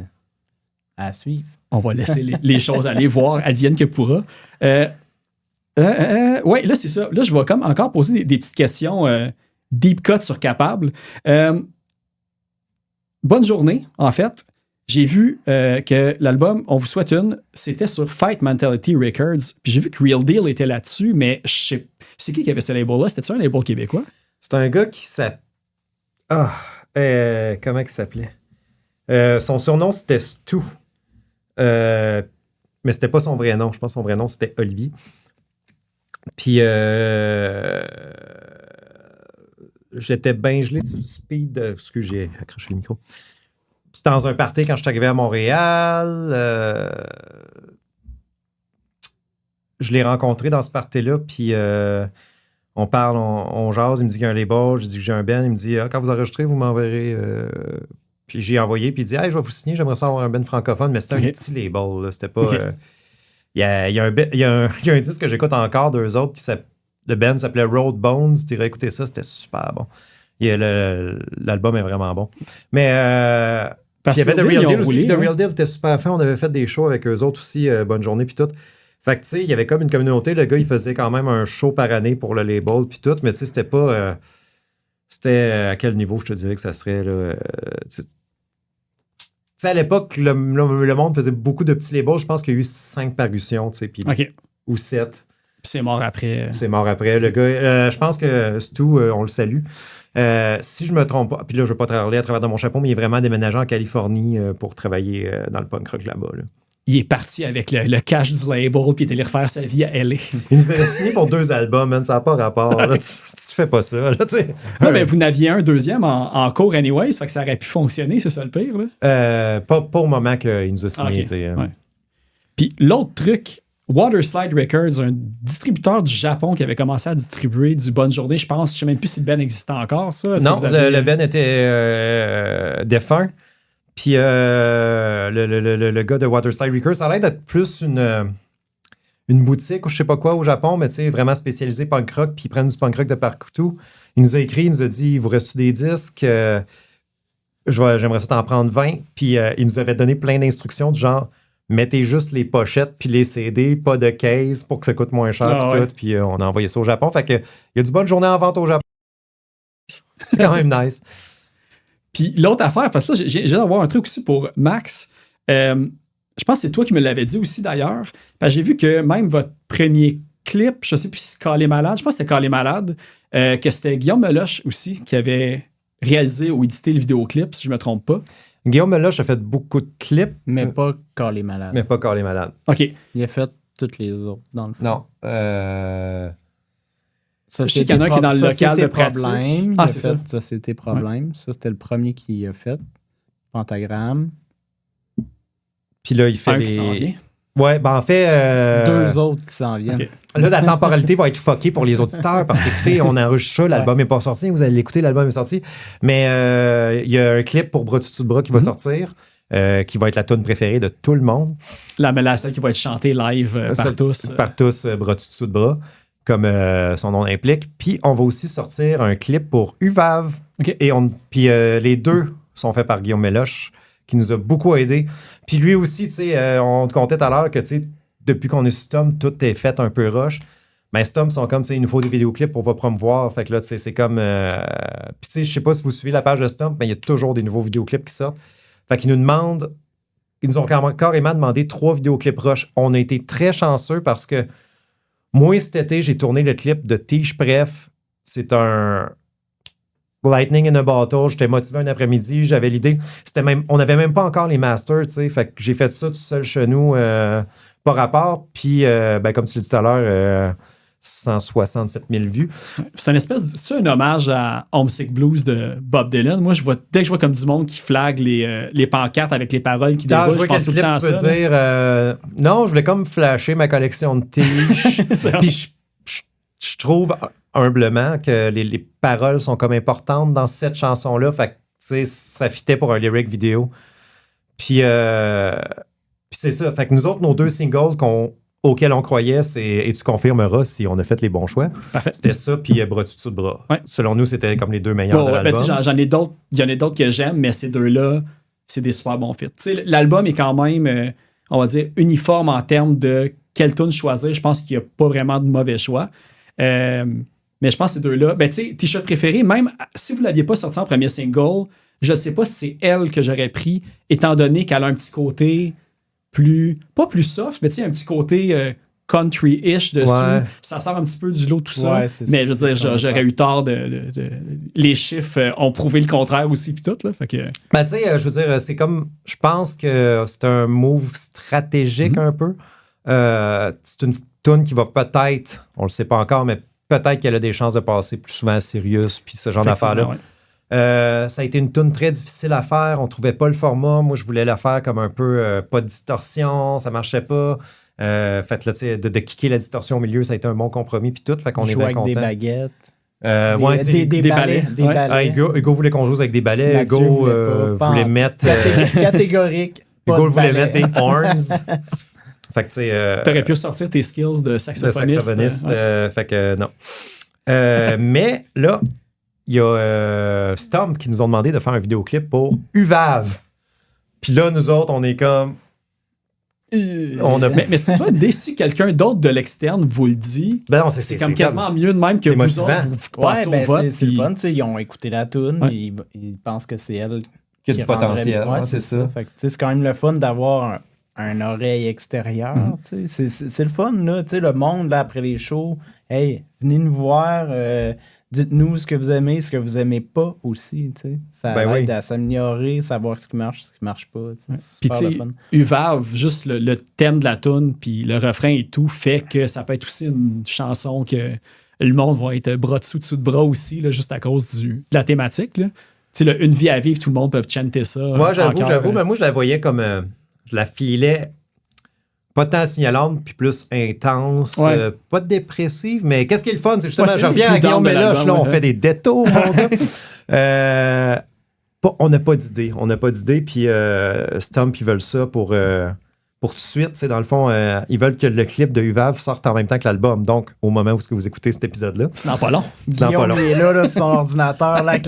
à suivre. On va laisser les choses aller, voir, advienne que pourra. Ouais, là, c'est ça. Là, je vais comme encore poser des petites questions deep cut sur Capable. Bonne journée, en fait. J'ai vu que l'album On vous souhaite une, c'était sur Fight Mentality Records. Puis j'ai vu que Real Deal était là-dessus, mais je sais. C'est qui avait ce label-là? C'était-tu un label québécois? C'est un gars qui s'appelle. Comment il s'appelait? Son surnom, c'était Stu. Mais c'était pas son vrai nom. Je pense que son vrai nom, c'était Olivier. Puis j'étais bien gelé sur le speed. Excuse, j'ai accroché le micro. Dans un party quand je suis arrivé à Montréal. Je l'ai rencontré dans ce party-là, puis on parle, on jase, il me dit qu'il y a un label, je dis que j'ai un band, il me dit quand vous enregistrez, vous m'enverrez. Puis j'ai envoyé, puis il dit hey, je vais vous signer, j'aimerais ça avoir un band francophone, mais c'était un petit label, là, c'était pas. Il y a un disque que j'écoute encore d'eux autres, le band s'appelait Road Bones, tu irais écouter ça, c'était super bon. L'album est vraiment bon. Mais. Puis il y avait The Real Deal aussi. The Real Deal était super fin. On avait fait des shows avec eux autres aussi, Bonne Journée, puis tout. Fait que, tu sais, il y avait comme une communauté. Le gars, il faisait quand même un show par année pour le label, puis tout. Mais, tu sais, c'était pas. C'était à quel niveau je te dirais que ça serait, là. Tu sais, à l'époque, le monde faisait beaucoup de petits labels. Je pense qu'il y a eu 5 parutions, tu sais, puis. Ou 7. Puis c'est mort après. C'est mort après. Le gars, je pense que Stu, on le salue. Si je me trompe pas, puis là, je ne veux pas parler à travers de mon chapeau, mais il est vraiment déménagé en Californie pour travailler dans le punk rock là-bas. Là. Il est parti avec le cash du label, puis il est allé refaire sa vie à LA. Il nous a signé pour 2 albums, man, ça n'a pas rapport. Là, tu fais pas ça. Là, non, mais vous n'aviez un deuxième en cours anyways, fait que ça aurait pu fonctionner, c'est ça le pire. Là? Pas au moment qu'il nous a signé. Okay. Ouais. Puis l'autre truc, Waterslide Records, un distributeur du Japon qui avait commencé à distribuer du Bonne Journée, je pense. Je ne sais même plus si le Ben existait encore, ça. Non, le Ben était défunt. Puis le gars de Waterslide Records, ça a l'air d'être plus une boutique ou je sais pas quoi au Japon, mais tu sais, vraiment spécialisé punk rock, puis ils prennent du punk rock de partout. Il nous a écrit, il nous a dit, il vous reste des disques? J'aimerais ça t'en prendre 20. Puis il nous avait donné plein d'instructions du genre, mettez juste les pochettes puis les CD, pas de case pour que ça coûte moins cher puis tout. Puis on a envoyé ça au Japon. Fait que il y a du Bonne Journée en vente au Japon. C'est quand même nice. Puis l'autre affaire, parce que là, j'ai d'avoir un truc aussi pour Max. Je pense que c'est toi qui me l'avais dit aussi d'ailleurs. Parce que j'ai vu que même votre premier clip, je sais plus si c'est Calé Malade, je pense que c'était Calé Malade, que c'était Guillaume Meloche aussi qui avait réalisé ou édité le vidéoclip, si je me trompe pas. Guillaume Meloche a fait beaucoup de clips. Mais pas Calé Malade. Mais pas Calé Malade. OK. Il a fait toutes les autres, dans le fond. Non. Je sais qu'il y en a un qui est dans le local de pratique. Ah, c'est ça. Société Problème. Ouais. Ça, c'était le premier qui a fait. Pentagramme. Puis là, il fait qui s'en vient. Ouais, ben en fait... 2 autres qui s'en viennent. Okay. Là, la temporalité va être fuckée pour les auditeurs parce qu'écoutez, on enregistre ça, l'album n'est pas sorti, vous allez l'écouter, l'album est sorti. Mais il y a un clip pour Bras dessus de bras qui va sortir, qui va être la tune préférée de tout le monde. Celle qui va être chantée live par tous. Par tous, Bras dessus de bras, comme son nom l'implique. Puis on va aussi sortir un clip pour UVAV. Okay. Puis les deux sont faits par Guillaume Meloche, qui nous a beaucoup aidé. Puis lui aussi, tu sais, on te comptait tout à l'heure que, tu sais, depuis qu'on est sur Stom, tout est fait un peu rush. Mais Stom sont comme, tu sais, il nous faut des vidéoclips pour va promouvoir. Fait que là, tu sais, c'est comme... Puis tu sais, je sais pas si vous suivez la page de Stom, mais il y a toujours des nouveaux vidéoclips qui sortent. Fait qu'ils nous demandent ils nous ont carrément demandé 3 vidéoclips rush. On a été très chanceux parce que moi, cet été, j'ai tourné le clip de Tige Pref. C'est un lightning in a bottle. J'étais motivé un après-midi. J'avais l'idée. On n'avait même pas encore les masters, tu sais. Fait que j'ai fait ça tout seul chez nous, par rapport. Puis, comme tu l'as dit tout à l'heure, 167 000 vues. C'est une espèce c'est un hommage à Homesick Blues de Bob Dylan. Moi, dès que je vois comme du monde qui flague les pancartes avec les paroles qui déroulent, je pense tout le temps à ça. Tu peux dire, non, je voulais comme flasher ma collection de tiges. Puis je trouve humblement que les paroles sont comme importantes dans cette chanson-là. Fait que, tu sais, ça fitait pour un lyric vidéo. Puis c'est ça. Fait que nous autres, nos 2 singles auquel on croyait, c'est « Et tu confirmeras si on a fait les bons choix ». C'était ça, puis « Bras dessus de bras ouais. ». Selon nous, c'était comme les 2 meilleurs de l'album. J'en ai d'autres. Il y en a d'autres que j'aime, mais ces 2-là, c'est des super bons fits. L'album est quand même, on va dire, uniforme en termes de quelle tune choisir. Je pense qu'il n'y a pas vraiment de mauvais choix. Mais je pense que ces 2-là, T-shirt préféré, même si vous ne l'aviez pas sorti en premier single, je ne sais pas si c'est elle que j'aurais pris, étant donné qu'elle a un petit côté... pas plus soft, mais tu sais, un petit côté country-ish dessus. Ouais. Ça sort un petit peu du lot, tout ça. Ouais, mais je veux dire, j'aurais eu tort les chiffres ont prouvé le contraire aussi, puis tout, là. Fait que... tu sais, je veux dire, c'est comme... Je pense que c'est un move stratégique un peu. C'est une tune qui va peut-être, on le sait pas encore, mais peut-être qu'elle a des chances de passer plus souvent à Sirius, puis ce genre d'affaires-là. Ouais. Ça a été une tune très difficile à faire. On trouvait pas le format. Moi, je voulais la faire comme un peu pas de distorsion. Ça marchait pas. Fait là, tu sais, de kicker la distorsion au milieu, ça a été un bon compromis. Puis tout. Fait qu'on est bien content. Avec des baguettes. Des balais. Des balais. Hugo voulait qu'on joue avec des balais. Hugo voulait mettre. Catégorique. Hugo voulait mettre des horns. Fait que tu sais. T'aurais pu sortir tes skills de saxophoniste. Fait que non. Mais là. Il y a Stomp qui nous ont demandé de faire un vidéoclip pour UVAV. Puis là, nous autres, on est comme... Mais c'est pas dès si quelqu'un d'autre de l'externe vous le dit. Ben non, c'est comme quasiment mieux de même que vous autres, vous passez au vote. C'est le fun, ils ont écouté la tune, ils pensent que c'est elle qui a du potentiel. Ouais, c'est ça. Fait que, c'est quand même le fun d'avoir un oreille extérieure. C'est le fun, là. Le monde, là, après les shows, hey, venez nous voir... dites-nous ce que vous aimez, ce que vous aimez pas aussi. T'sais. Ça aide à s'améliorer, savoir ce qui marche pas. Puis tu sais, UVAV, juste le thème de la tune, puis le refrain et tout, fait que ça peut être aussi une chanson que le monde va être bras dessous de bras aussi, là, juste à cause de la thématique. Tu sais, une vie à vivre, tout le monde peut chanter ça. Moi, j'avoue, mais moi, je la voyais comme... je la filais... Pas tant signalante, puis plus intense. Pas dépressive, mais qu'est-ce qui est le fun? C'est justement, je reviens à Guillaume Méloche, là, on fait des détours, mon gars. On n'a pas d'idée. On n'a pas d'idée, puis Stomp, ils veulent ça pour tout de suite. Dans le fond, ils veulent que le clip de UVAV sorte en même temps que l'album. Donc, au moment où vous écoutez cet épisode-là. C'est dans pas long. Guillaume est là sur son ordinateur là,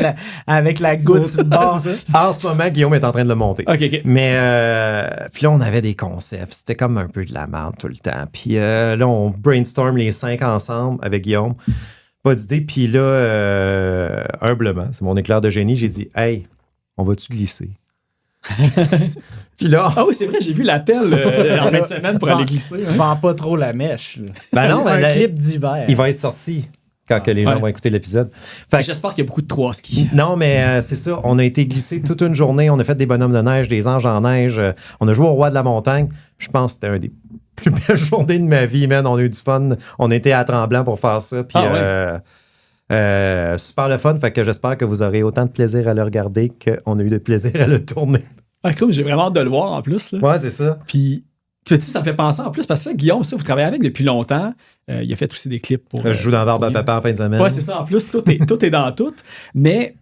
avec la goutte sur le bord. En ce moment, Guillaume est en train de le monter. Okay. Mais puis là, on avait des concepts. C'était comme un peu de la merde tout le temps. Puis là, on brainstorm les 5 ensemble avec Guillaume. Pas d'idée. Puis là, humblement, c'est mon éclair de génie, j'ai dit « Hey, on va-tu glisser? » Puis là... Ah oui, c'est vrai, j'ai vu l'appel en fin de semaine pour aller glisser. Vends pas trop la mèche. Là. Ben non, un clip d'hiver. Il va être sorti quand que les gens vont écouter l'épisode. J'espère qu'il y a beaucoup de 3 skis. Non, mais c'est ça. On a été glissé toute une journée. On a fait des bonhommes de neige, des anges en neige. On a joué au Roi de la Montagne. Je pense que c'était un des plus belles journées de ma vie, man. On a eu du fun. On était à Tremblant pour faire ça. Puis super le fun. Fait que j'espère que vous aurez autant de plaisir à le regarder qu'on a eu de plaisir à le tourner. Ah, cool, j'ai vraiment hâte de le voir en plus. Là. Ouais, c'est ça. Puis, tu sais, ça me fait penser en plus, parce que là, Guillaume, ça, vous travaillez avec depuis longtemps. Il a fait aussi des clips pour. Je joue dans Barbe à Papa en fin de semaine. Ouais, c'est ça. En plus, tout est dans tout. Mais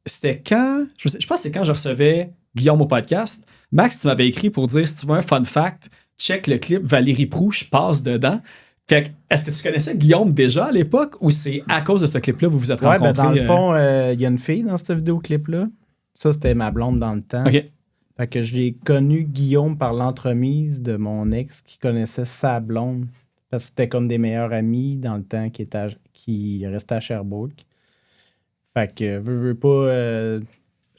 c'était quand. Je pense que c'est quand je recevais Guillaume au podcast. Max, tu m'avais écrit pour dire si tu veux un fun fact, check le clip Valérie Proulx, je passe dedans. Fait que, est-ce que tu connaissais Guillaume déjà à l'époque ou c'est à cause de ce clip-là que vous vous êtes rencontrés? Ben dans le fond, il y a une fille dans ce vidéoclip-là. Ça, c'était ma blonde dans le temps. OK. Fait que j'ai connu Guillaume par l'entremise de mon ex qui connaissait sa blonde. Parce que c'était comme des meilleurs amis dans le temps qui restait à Sherbrooke. Fait que, veux pas...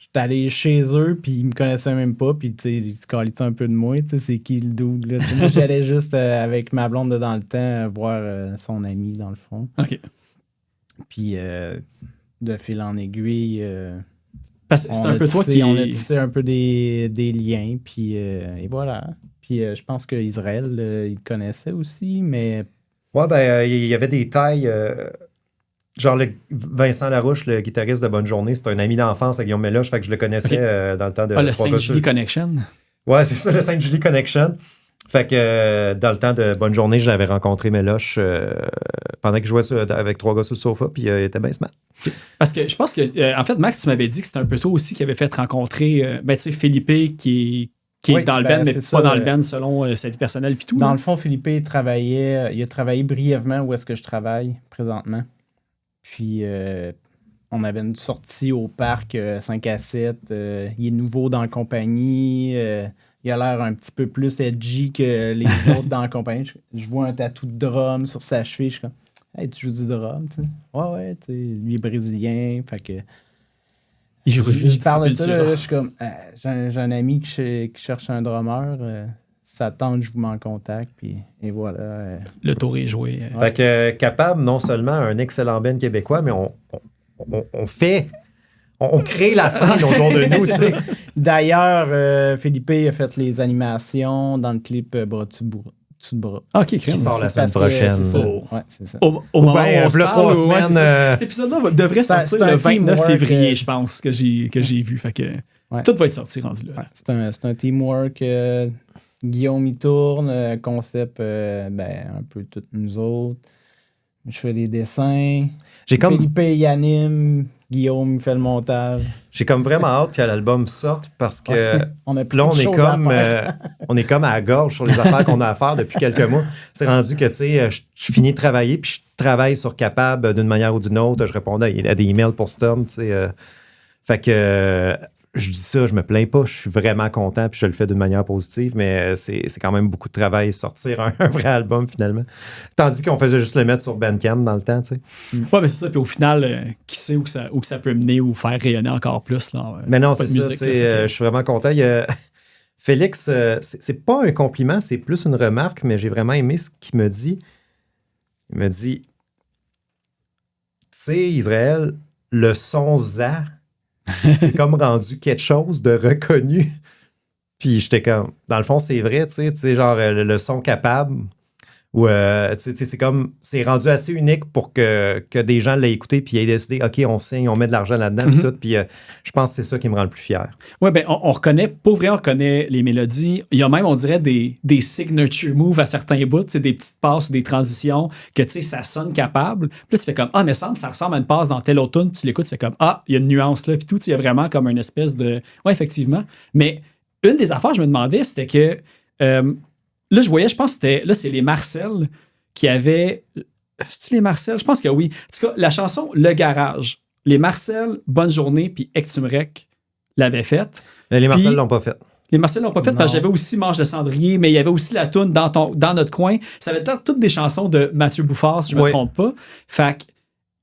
j'étais allé chez eux, puis ils me connaissaient même pas, puis tu sais, ils se calissaient un peu de moi, tu sais, c'est qui le dude, là. Moi, j'allais juste avec ma blonde dans le temps voir son ami, dans le fond. OK. Puis de fil en aiguille, Parce que c'est un peu toi qui... on a tissé un peu des liens, puis et voilà. Puis je pense qu'Israël, il connaissait aussi, mais... Ouais, ben, il y avait des tailles... genre Vincent Larouche, le guitariste de Bonne Journée, c'est un ami d'enfance à Guillaume Méloche, fait que je le connaissais dans le temps de... le Saint-Julie Connection. Ouais, c'est ça, le Saint-Julie Connection. Fait que dans le temps de Bonne Journée, j'avais rencontré Méloche pendant que je jouais avec 3 gars sur le sofa, puis il était bien smart. Parce que je pense que, en fait, Max, tu m'avais dit que c'était un peu toi aussi qui avait fait rencontrer, tu sais, Philippe qui est dans le band, mais pas dans le band selon sa vie personnelle puis tout. Dans le fond, Philippe, il a travaillé brièvement où est-ce que je travaille présentement. Puis, on avait une sortie au parc 5 à 7. Il est nouveau dans la compagnie. Il a l'air un petit peu plus edgy que les autres dans la compagnie. Je vois un tatou de drum sur sa cheville. Je suis comme, hey, tu joues du drum, tu sais? Ouais, tu sais. Lui est brésilien. Fait que. Je parle de ça, là, je suis comme, j'ai un ami qui cherche un drummer. Ça tente, je vous mets en contact, puis et voilà. Le tour est joué. Fait que capable, non seulement un excellent band québécois, mais on crée la scène autour de nous, tu sais. D'ailleurs, Philippe a fait les animations dans le clip Bras dessus de bras. OK, Qui sort la semaine prochaine. Ouais, c'est ça. Au moment où on se parle, 3 semaines. cet épisode-là devrait sortir le 29 février, je pense, que j'ai vu. Fait que tout va être sorti rendu là. Ouais, c'est un teamwork. Guillaume, il tourne. Concept, un peu toutes nous autres. Je fais les dessins. Philippe, il anime. Guillaume, il fait le montage. J'ai comme vraiment hâte que l'album sorte parce que on est comme à la gorge sur les affaires qu'on a à faire depuis quelques mois. C'est rendu que, tu sais, je finis de travailler puis je travaille sur Capable d'une manière ou d'une autre. Je répondais à des emails pour Storm, tu sais. Fait que je dis ça, je me plains pas. Je suis vraiment content puis je le fais d'une manière positive, mais c'est quand même beaucoup de travail sortir un vrai album finalement. Tandis qu'on faisait juste le mettre sur Bandcamp dans le temps, tu sais. Ouais, mais c'est ça. Puis au final, qui sait où ça peut mener ou faire rayonner encore plus. Là, mais non, c'est ça. Je suis vraiment content. Félix, c'est pas un compliment, c'est plus une remarque, mais j'ai vraiment aimé ce qu'il me dit. Il me dit, tu sais, Israël, le son ZA, c'est comme rendu quelque chose de reconnu. Puis j'étais comme, dans le fond, c'est vrai, tu sais, genre le son Capable, où, c'est rendu assez unique pour que des gens l'aient écouté puis aient décidé, OK, on signe, on met de l'argent là-dedans, puis tout. Puis je pense que c'est ça qui me rend le plus fier. Oui, ben on reconnaît, pour vrai, on reconnaît les mélodies. Il y a même, on dirait, des signature moves à certains bouts, des petites passes ou des transitions que, tu sais, ça sonne Capable. Puis là, tu fais comme, ça ressemble à une passe dans tel autre tune. Puis tu l'écoutes, tu fais comme, il y a une nuance là. Puis tout, il y a vraiment comme une espèce de... Oui, effectivement. Mais une des affaires, je me demandais, c'était que... là, je voyais, je pense que c'était... Là, c'est les Marcel qui avaient... C'est-tu les Marcel? Je pense que oui. En tout cas, la chanson Le Garage, les Marcel, Bonne Journée, puis Ectumrec l'avaient faite. Mais les Marcel l'ont pas faite. Les Marcel l'ont pas faite parce que j'avais aussi Manche de Cendrier, mais il y avait aussi la toune dans notre coin. Ça avait toutes des chansons de Mathieu Bouffard, si je me trompe pas. Fait que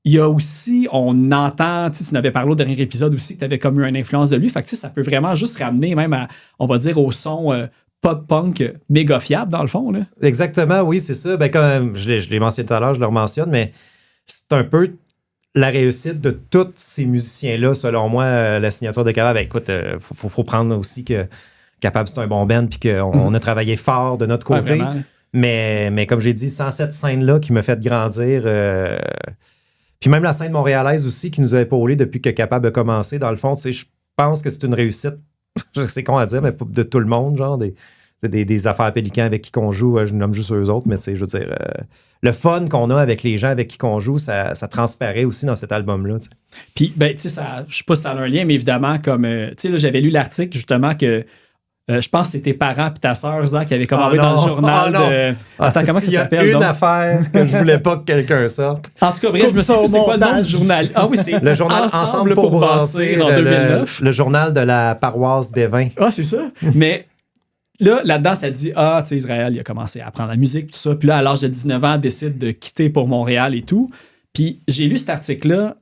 il y a aussi, on entend, tu n'avais parlé au dernier épisode aussi que tu avais comme eu une influence de lui. Fait que ça peut vraiment juste ramener même à, on va dire, au son pop-punk méga fiable, dans le fond. Là. Exactement, oui, c'est ça. Ben, comme je l'ai mentionné tout à l'heure, je le mentionne, mais c'est un peu la réussite de tous ces musiciens-là, selon moi, la signature de Capable. Ben, écoute, faut prendre aussi que Capable, c'est un bon band, puis qu'on a travaillé fort de notre côté. Ouais, mais comme j'ai dit, sans cette scène-là qui m'a fait grandir... Puis même la scène montréalaise aussi qui nous a épaulés depuis que Capable a commencé. Dans le fond, je pense que c'est une réussite, c'est con à dire, mais de tout le monde, genre des affaires Pélican avec qui qu'on joue, je nomme juste eux autres, mais je veux dire, le fun qu'on a avec les gens avec qui qu'on joue, ça transparaît aussi dans cet album-là. T'sais. Puis, ben, tu sais, je sais pas si ça a un lien, mais évidemment, comme, tu sais, j'avais lu l'article justement que je pense que c'est tes parents et ta sœur, Zach, qui avaient commandé dans le journal de... Attends, comment ça s'appelle? Il y a une affaire que je voulais pas que quelqu'un sorte. En tout cas, bref, je me souviens plus c'est quoi le nom du journal. Ah oui, c'est le journal Ensemble pour bâtir en 2009. Le journal de la paroisse des vins. Ah, c'est ça. Mais là-dedans, ça dit, tu sais, Israël, il a commencé à apprendre la musique, tout ça. Puis là, à l'âge de 19 ans, il décide de quitter pour Montréal et tout. Puis j'ai lu cet article-là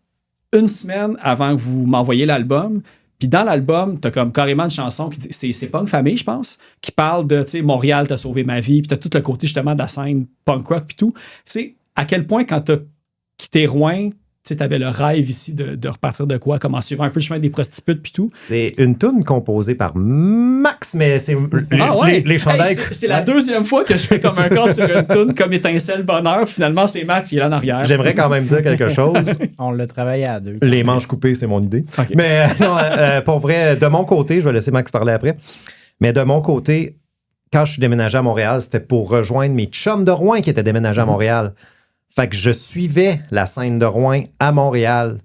une semaine avant que vous m'envoyiez l'album. Puis dans l'album, t'as comme carrément une chanson qui dit, c'est Punk Famille, je pense, qui parle de, tu sais, Montréal t'a sauvé ma vie, puis t'as tout le côté justement de la scène punk rock, puis tout. Tu sais, à quel point quand t'as quitté Rouen, tu sais, t'avais le rêve ici de repartir de quoi, comme en suivant un peu le chemin des prostitutes, puis tout. C'est une toune composée par Max, mais c'est les chandails. Hey, c'est la deuxième fois que je fais comme un cas sur une toune comme Étincelle Bonheur. Finalement, c'est Max qui est là en arrière. J'aimerais quand même dire quelque chose. On l'a travaillé à deux. Les manches coupées, c'est mon idée. Okay. Mais non, pour vrai, de mon côté, je vais laisser Max parler après, mais de mon côté, quand je suis déménagé à Montréal, c'était pour rejoindre mes chums de Rouen qui étaient déménagés à Montréal. Fait que je suivais la scène de Rouen à Montréal.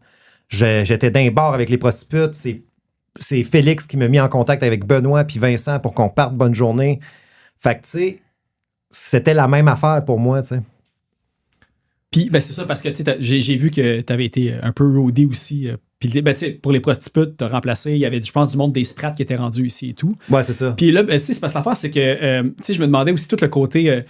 J'étais dans les bars avec les prostitutes. C'est Félix qui m'a mis en contact avec Benoît puis Vincent pour qu'on parte bonne journée. Fait que, tu sais, c'était la même affaire pour moi, tu sais. Puis, ben, c'est ça, parce que j'ai vu que tu avais été un peu roadé aussi. Puis, ben, pour les prostitutes, tu as remplacé. Il y avait, je pense, du monde des Sprats qui était rendu ici et tout. Ouais, c'est ça. Puis là, ben, c'est parce que l'affaire, c'est que je me demandais aussi tout le côté.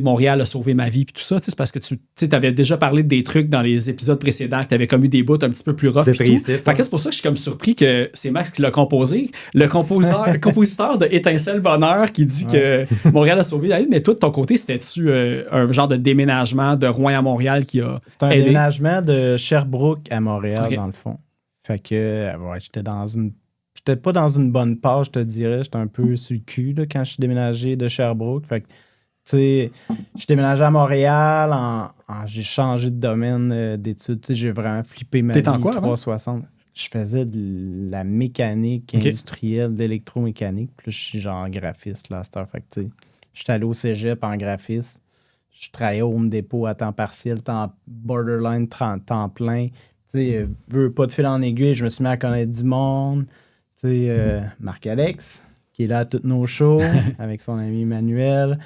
Montréal a sauvé ma vie puis tout ça, c'est parce que tu avais déjà parlé des trucs dans les épisodes précédents, que tu avais comme eu des bouts un petit peu plus rough. Dépressif. Fait que c'est pour ça que je suis comme surpris que c'est Max qui l'a composé. Le compositeur de Étincelle Bonheur qui dit que Montréal a sauvé la vie, mais toi, de ton côté, c'était-tu un genre de déménagement de Rouen à Montréal qui a C'est un aidé? déménagement de Sherbrooke à Montréal, dans le fond. Fait que j'étais pas dans une bonne page, je te dirais. J'étais un peu sur le cul là, quand je suis déménagé de Sherbrooke. Fait que tu sais, je suis déménagé à Montréal, j'ai changé de domaine d'études. J'ai vraiment flippé ma vie. T'es en quoi, 360. Je faisais de la mécanique industrielle, de l'électromécanique. Puis je suis genre graphiste là, à cette heure. Fait que, tu sais, je suis allé au cégep en graphiste. Je travaillais au Home Depot à temps partiel, temps borderline, temps plein. Tu sais, veux pas de fil en aiguille, je me suis mis à connaître du monde. Tu sais, Marc-Alex, qui est là à toutes nos shows, avec son ami Emmanuel.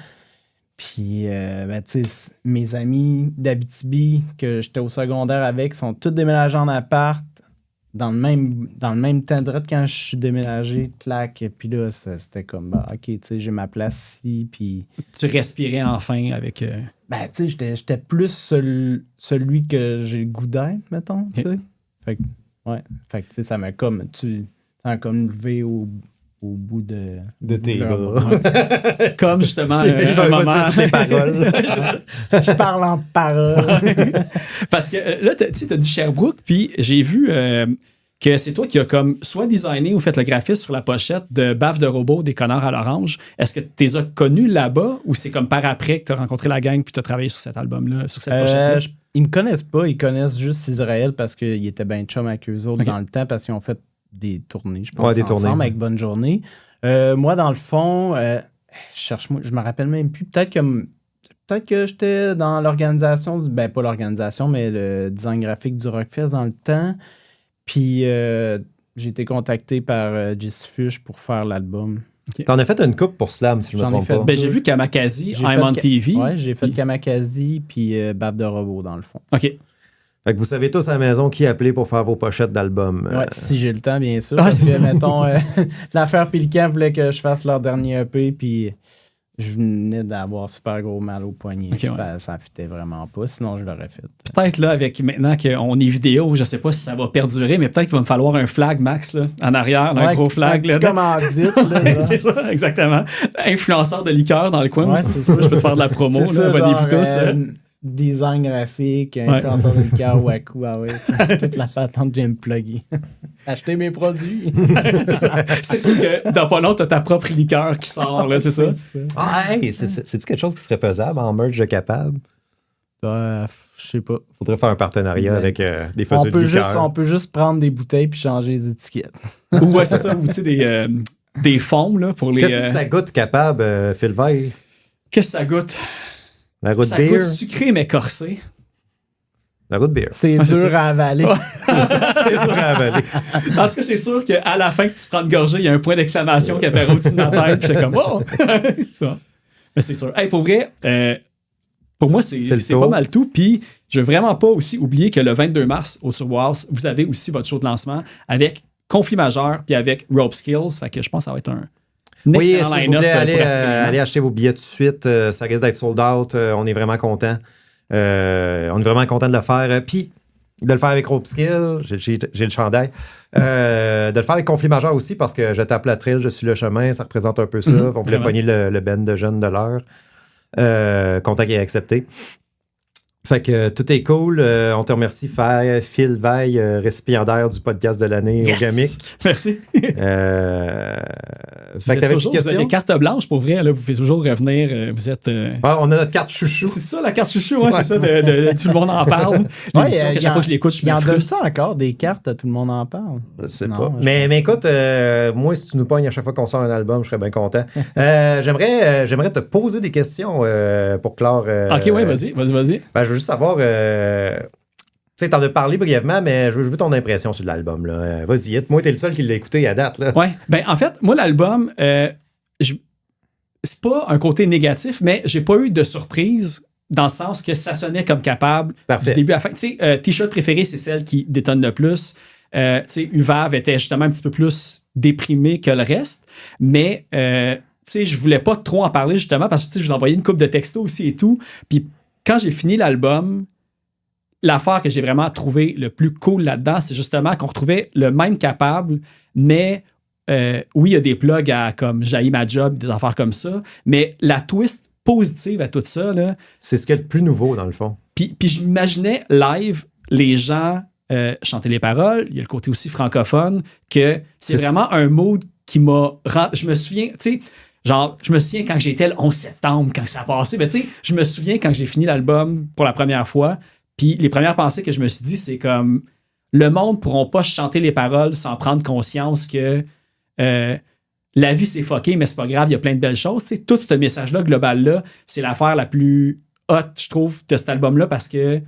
Puis, tu sais, mes amis d'Abitibi, que j'étais au secondaire avec, sont tous déménagés en appart dans le même temps de quand je suis déménagé, clac. Puis là, c'était comme, OK, tu sais, j'ai ma place ici. Puis. Tu respirais enfin avec. Ben, tu sais, j'étais plus celui que j'ai le goût d'être, mettons, tu sais. Fait que, ouais. Fait que, tu sais, ça m'a comme levé au bout de tes bras. Comme justement un moment. Toutes les paroles. Je parle en paroles. Parce que là, tu as dit Sherbrooke, puis j'ai vu que c'est toi qui as comme soit designé ou fait le graphisme sur la pochette de Baffe de robot des connards à l'orange. Est-ce que tu les as connus là-bas ou c'est comme par après que tu as rencontré la gang puis tu as travaillé sur cet album-là, sur cette pochette-là? Ils me connaissent pas, ils connaissent juste Israël parce qu'ils étaient bien chum avec eux autres dans le temps parce qu'ils ont fait des tournées, je pense, ensemble avec Bonne Journée. Moi, dans le fond, je me rappelle même plus. Peut-être que j'étais dans l'organisation, pas l'organisation, mais le design graphique du Rockfest dans le temps. Puis j'ai été contacté par Jesse Fuchs pour faire l'album. Okay. T'en as fait une coupe pour Slam, si je me trompe pas. Ben, j'ai vu Kamakazi, I'm on TV. Ouais, j'ai fait Kamakazi puis Baffe de robot, dans le fond. OK. Fait que vous savez tous à la maison qui appeler pour faire vos pochettes d'albums. Ouais, si j'ai le temps, bien sûr. Parce que, mettons, l'affaire Pélican voulait que je fasse leur dernier EP, puis je venais d'avoir super gros mal au poignet. Okay, ça fitait vraiment pas, sinon je l'aurais fait. Peut-être là, avec maintenant qu'on est vidéo, je sais pas si ça va perdurer, mais peut-être qu'il va me falloir un flag, Max, là, en arrière, un gros flag. C'est comme en dit, c'est ça, exactement. Influenceur de liqueur dans le coin, si tu veux, je peux te faire de la promo. Abonnez-vous tous. Design graphique, influenceur de liqueur, Waku, toute la patente que j'ai me plugger. Acheter mes produits. C'est sûr que dans pas longtemps, t'as ta propre liqueur qui sort, là, c'est ça? Ah, hey, c'est-tu quelque chose qui serait faisable en merge de capable? Je sais pas. Faudrait faire un partenariat avec des faiseurs de liqueur. On peut juste prendre des bouteilles puis changer les étiquettes. Ouais, c'est ça. Ou tu sais, des fonds, là, pour les... Qu'est-ce que ça goûte capable, Phil Veil? Qu'est-ce que ça goûte? La route ça beer. goûte sucré, mais corsé. La route beer. C'est dur à avaler. C'est dur à avaler. En tout cas, c'est sûr qu'à la fin que tu prends une gorgée, il y a un point d'exclamation qui apparaît au-dessus de ma tête. Puis j'étais comme, oh! Ça. Mais c'est sûr. Hey, pour vrai, pour moi, c'est pas mal tout. Puis je veux vraiment pas aussi oublier que le 22 mars, au Turbohouse, vous avez aussi votre show de lancement avec Conflit Majeur puis avec Rope Skills. Fait que je pense que ça va être un... Oui, si vous voulez allez acheter vos billets tout de suite. Ça risque d'être sold out. On est vraiment content. On est vraiment content de le faire. Puis, De le faire avec Rope Skill, j'ai le chandail. De le faire avec Conflit Majeur aussi, parce que je tape la trail, je suis le chemin, ça représente un peu ça. On voulait pogner le band de jeunes de l'heure. Content qu'il ait accepté. Fait que tout est cool. On te remercie, Phil Veil, récipiendaire du podcast de l'année au Gamic. Merci. Fait que vous avez carte blanche pour vrai. Là, vous pouvez toujours revenir. Vous êtes. On a notre carte chouchou. C'est ça, la carte chouchou. Ouais, c'est ça. Tout le monde en parle. Ouais, chaque fois que je l'écoute, je me frustre. Il y en donne ça encore, des cartes, tout le monde en parle. Je sais pas. Mais écoute, moi, si tu nous pognes à chaque fois qu'on sort un album, je serais bien content. J'aimerais te poser des questions pour clore. OK, ouais, vas-y. Ben, je veux juste savoir. Tu sais, t'en as parlé brièvement, mais je veux ton impression sur l'album. Là. Vas-y, moi, t'es le seul qui l'a écouté à date. Là. Ouais. Ben, en fait, moi, l'album, c'est pas un côté négatif, mais j'ai pas eu de surprise dans le sens que ça sonnait comme capable du début à la fin. Tu sais, T-shirt préféré, c'est celle qui détonne le plus. Tu sais, Uvav était justement un petit peu plus déprimé que le reste, mais tu sais, je voulais pas trop en parler justement parce que je vous envoyais une couple de textos aussi et tout. Puis quand j'ai fini l'album, l'affaire que j'ai vraiment trouvé le plus cool là-dedans, c'est justement qu'on retrouvait le même capable, mais oui, il y a des plugs à comme j'haïs ma job, des affaires comme ça, mais la twist positive à tout ça, là, c'est ce qui est le plus nouveau dans le fond. Puis je m'imaginais live les gens chanter les paroles, il y a le côté aussi francophone, que c'est vraiment un mood qui m'a... Je me souviens, tu sais, genre, je me souviens quand j'étais le 11 septembre, quand ça a passé, mais tu sais, je me souviens quand j'ai fini l'album pour la première fois, puis les premières pensées que je me suis dit, c'est comme, le monde ne pourront pas chanter les paroles sans prendre conscience que la vie, c'est fucké, mais c'est pas grave, il y a plein de belles choses. Tu sais, tout ce message-là, global-là, c'est l'affaire la plus hot, je trouve, de cet album-là, parce que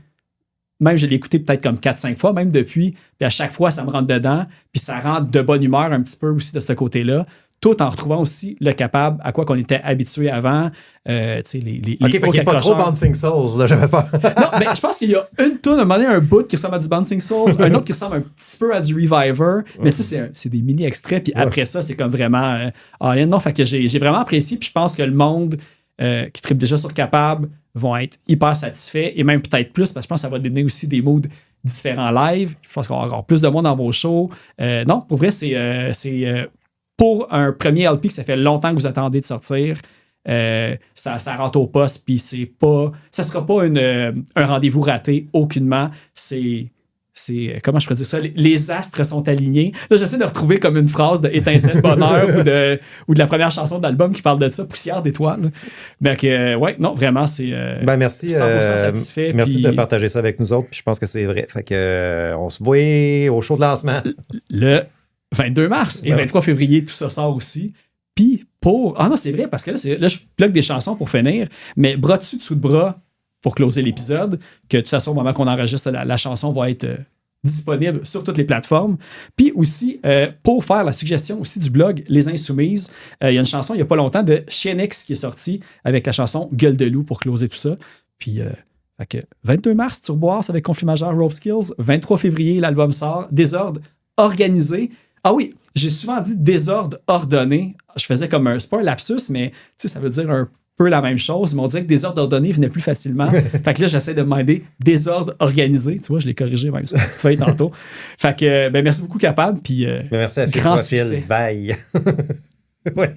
même je l'ai écouté peut-être comme 4-5 fois, même depuis, puis à chaque fois, ça me rentre dedans, puis ça rentre de bonne humeur un petit peu aussi de ce côté-là, tout en retrouvant aussi le capable à quoi qu'on était habitué avant. Tu sais, les OK, fait qu'il n'y a pas trop Bouncing Souls, là, j'avais pas. Non, mais je pense qu'il y a une tune, à un moment donné, un bout qui ressemble à du Bouncing Souls, un autre qui ressemble un petit peu à du Reviver, mais tu sais, c'est des mini-extraits, puis après ça, c'est comme vraiment... non, fait que j'ai vraiment apprécié, puis je pense que le monde qui tripe déjà sur capable vont être hyper satisfaits, et même peut-être plus, parce que je pense que ça va donner aussi des moods différents live. Je pense qu'on va avoir encore plus de monde dans vos shows. Non, pour vrai, c'est pour un premier LP que ça fait longtemps que vous attendez de sortir, ça rentre au poste, puis ça sera pas un rendez-vous raté, aucunement. C'est comment je pourrais dire ça? Les astres sont alignés. Là, j'essaie de retrouver comme une phrase de Étincelle Bonheur ou de la première chanson de l'album qui parle de ça, Poussière d'étoiles. Donc, ouais, non, vraiment, c'est merci, 100% satisfait. Merci de partager ça avec nous autres, puis je pense que c'est vrai. Fait que on se voit au show de lancement. Le 22 mars et 23 février, tout ça sort aussi. Puis ah non, c'est vrai, parce que là, je plug des chansons pour finir, mais bras dessus, dessous de bras, pour closer l'épisode, que de toute façon, au moment qu'on enregistre, la chanson va être disponible sur toutes les plateformes. Puis aussi, pour faire la suggestion aussi du blog Les Insoumises, il y a une chanson il n'y a pas longtemps de Chienix qui est sortie avec la chanson Gueule de loup pour closer tout ça. Puis, fait que 22 mars, Turboise avec Conflit Majeur, Rope Skills. 23 février, l'album sort. Désordre organisé. Ah oui, j'ai souvent dit désordre ordonné. Je faisais comme c'est pas un lapsus, mais ça veut dire un peu la même chose, mais on dirait que désordre ordonné venait plus facilement. Fait que là, j'essaie de demander désordre organisé. Tu vois, je l'ai corrigé même sur la petite feuille tantôt. Fait que, merci beaucoup, Capable. Puis, merci à Phil grand succès. Bye. Ouais.